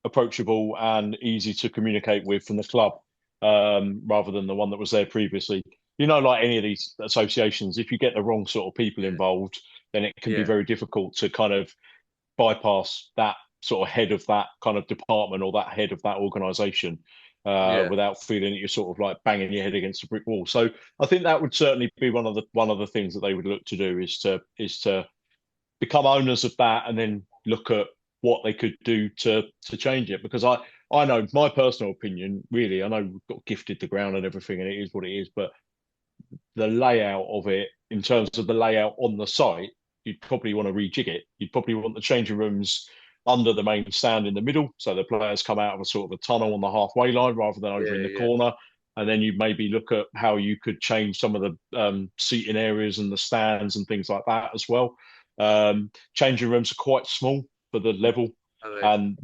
approachable and easy to communicate with from the club, rather than the one that was there previously. Like any of these associations, if you get the wrong sort of people Yeah. involved, then it can be Yeah. very difficult to kind of bypass that sort of head of that kind of department or that head of that organisation, Yeah. without feeling that you're sort of like banging your head against a brick wall. So I think that would certainly be one of the things that they would look to do is to become owners of that and then look at what they could do to change it. Because I know my personal opinion, really, I know we've got gifted the ground and everything, and it is what it is, but the layout of it, in terms of the layout on the site, you'd probably want to rejig it. You'd probably want the changing rooms under the main stand in the middle, so the players come out of a sort of a tunnel on the halfway line rather than over in the Yeah. corner. And then you maybe look at how you could change some of the seating areas and the stands and things like that as well. Changing rooms are quite small for the level, Okay. and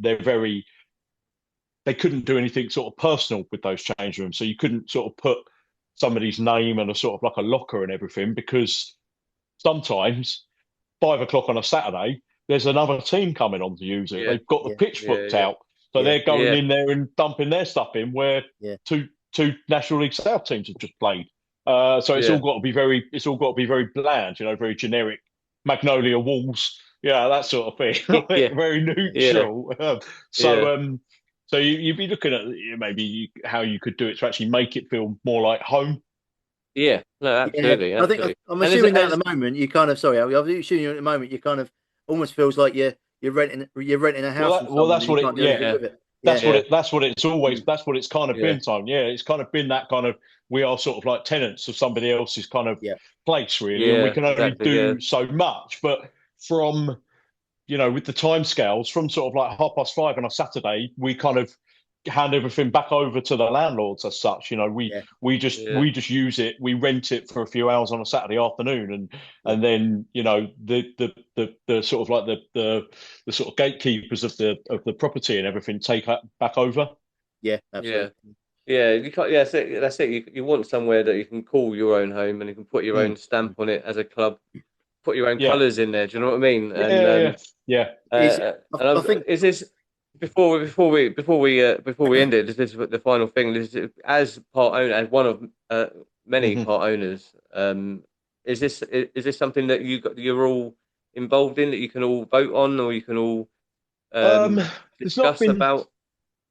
they couldn't do anything sort of personal with those change rooms. So you couldn't sort of put somebody's name and a sort of like a locker and everything, because sometimes 5 o'clock on a Saturday, there's another team coming on to use it. Yeah. They've got the Yeah. pitch booked Yeah. out. So Yeah. they're going Yeah. in there and dumping their stuff in where Yeah. two National League South teams have just played. So it's Yeah. all got to be very bland, very generic magnolia walls, that sort of thing. Yeah. Very Yeah. neutral. Yeah. So you'd be looking at maybe how you could do it to actually make it feel more like home. Yeah. No, yeah. absolutely. I think Absolutely. I'm And assuming that as at the moment you kind of I'm assuming at the moment you kind of almost feels like you're renting a house from someone That's and you what can't it. do anything Yeah, with it. Yeah. that's what it's always. Mm. That's what it's kind of Yeah. been, Tom. Yeah, it's kind of been that kind of. We are sort of like tenants of somebody else's kind of Yeah. place, really, and we Yeah. can only Exactly. Yeah. do so much. But from with the timescales, from sort of like 5:30 on a Saturday, we kind of hand everything back over to the landlords as such. We Yeah. we just Yeah. we just use it. We rent it for a few hours on a Saturday afternoon, and then the sort of like the sort of gatekeepers of the property and everything take back over. Yeah. Yeah. Absolutely. Yeah. You can't. Yeah. That's it. You want somewhere that you can call your own home and you can put your own stamp on it as a club. Put your own Yeah, colours in there. Do you know what I mean? yeah. Is And I think is this before we end it? Is this the final thing? This is, as part owner, as one of many Mhm. part owners. Is this something that you're all involved in, that you can all vote on, or you can all Um, there's not discuss been. about?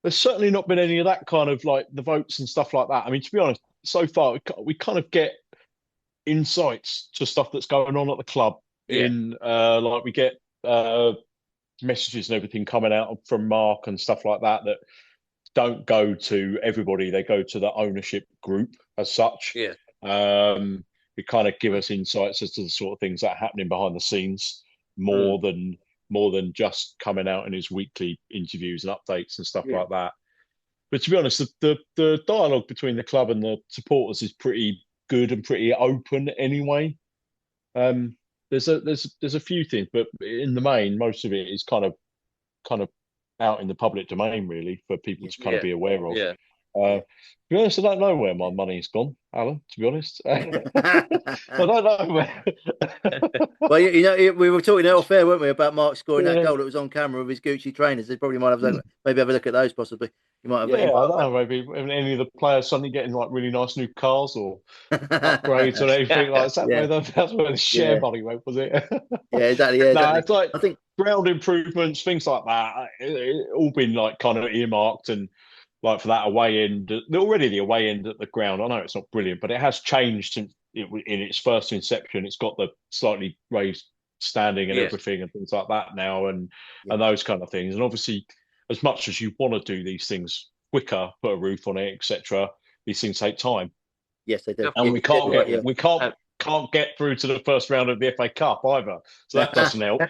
There's certainly not been any of that kind of like the votes and stuff like that. I mean, to be honest, so far we kind of get insights to stuff that's going on at the club. Yeah. Like we get messages and everything coming out from Mark and stuff like that don't go to everybody. They go to the ownership group as such. Yeah. It kind of give us insights as to the sort of things that are happening behind the scenes more than just coming out in his weekly interviews and updates and stuff like that. But to be honest, the dialogue between the club and the supporters is pretty good and pretty open anyway. There's a few things, but in the main, most of it is kind of out in the public domain, really, for people to kind of be aware of. Yeah. To be honest, I don't know where my money's gone, Alan. To be honest, I don't know where. Well, we were talking off air, weren't we, about Mark scoring that Yeah, goal that was on camera with his Gucci trainers. They probably might have maybe have a look at those. Possibly, you might have. yeah. I don't know. Maybe any of the players suddenly getting like really nice new cars or upgrades or anything like that. Yeah, That's where the share yeah, money went, was it? yeah, exactly. Yeah, No, exactly. it's like I think. ground improvements, things like that. It all been like kind of earmarked and like for that away end. Already the away end at the ground. I know it's not brilliant, but it has changed since in its first inception. It's got the slightly raised standing and Yes. everything and things like that now, and Yeah. those kind of things. And obviously, as much as you want to do these things quicker, put a roof on it, etc., these things take time, Yes, they do. and Yeah. we can't get through to the first round of the FA Cup either. So that doesn't help.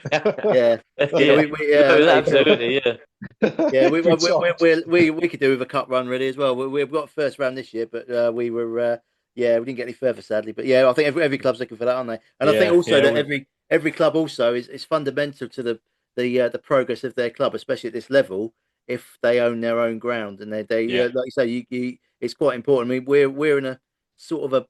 Yeah, Yeah, no, absolutely, yeah. Yeah, Good times. we could do with a cup run really as well. We've got first round this year, but we were we didn't get any further sadly. But yeah, I think every club's looking for that, aren't they? And I think also that every club also is fundamental to the progress of their club, especially at this level. If they own their own ground and they like you say, it's quite important. I mean, we're in a sort of a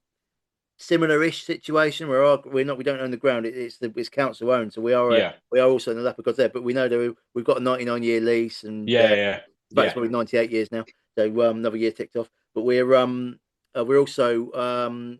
similar-ish situation where we don't own the ground. It's council owned, so we are also in the lap of God's there. But we know that we've got a 99-year lease, and it's probably 98 years now. So another year ticked off. But we're also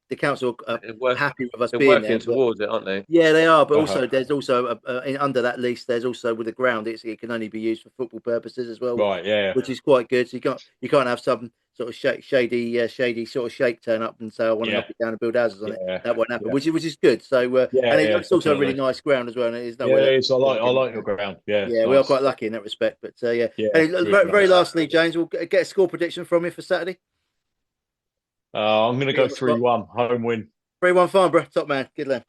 the council are happy with us they're being working there. towards it, aren't they? Yeah, they are. But also, there's also under that lease, there's also with the ground, it can only be used for football purposes as well. Right, which is quite good. So you can't have some sort of shady sort of shake turn up and say I want to knock it down and build houses on it. That won't happen, which is good. So and it's also a really nice ground as well. And it's I like your ground. Yeah, we are quite lucky in that respect. But very lastly, James, we'll get a score prediction from you for Saturday. I'm going to go 3-1 home win. 3-1 fine, bro. Top man. Good lad.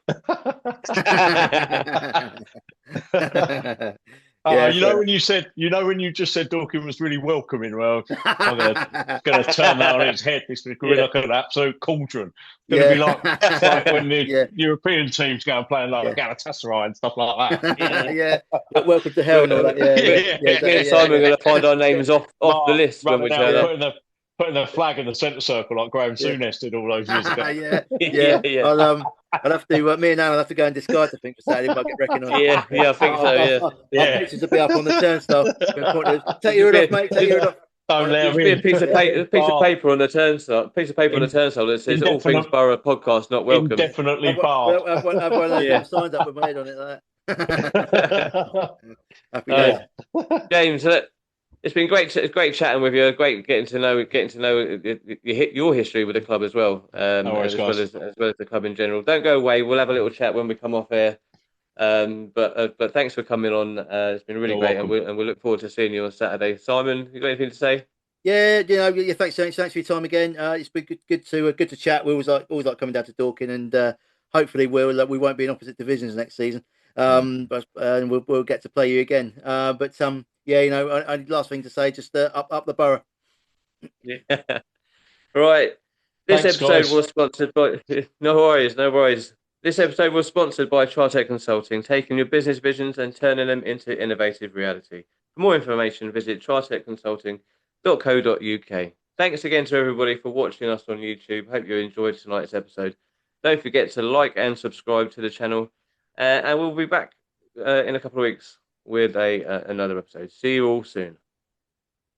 When you just said Dorking was really welcoming. Well, I'm going to turn that on its head. It's going to be like an absolute cauldron. It's going to be like when the European teams go and play like Galatasaray and stuff like that. Welcome to hell and all that. Me and Simon are going to find our names off the list when we turn up. Putting the flag in the centre circle like Graham Souness did all those years ago. I'll have to. Me and Alan will have to go and disguise. I think for Saturday if I get reckoned on. Yeah, I think so. Our pictures will be up on the turnstile. Take your hood off, mate. Take your hood off. There'll be a piece of paper on the turnstile. That says "All Things Borough Podcast Not Welcome." Indefinitely barred. I've one of those signs up with my head on it like that. Happy days. James, it's been great chatting with you. Great getting to know your history with the club as well, as well as the club in general. Don't go away. We'll have a little chat when we come off air. But thanks for coming on. It's been really great, and we look forward to seeing you on Saturday. Simon, you got anything to say? Yeah, thanks, James. Thanks for your time again. It's been good to chat. We always like coming down to Dorking, and hopefully we won't be in opposite divisions next season. But we'll get to play you again. Last thing to say, just up the borough. Yeah. Right. This episode was sponsored by. No worries. This episode was sponsored by Chartec Consulting, taking your business visions and turning them into innovative reality. For more information, visit chartecconsulting.co.uk. Thanks again to everybody for watching us on YouTube. Hope you enjoyed tonight's episode. Don't forget to like and subscribe to the channel, and we'll be back in a couple of weeks with another episode. See you all soon.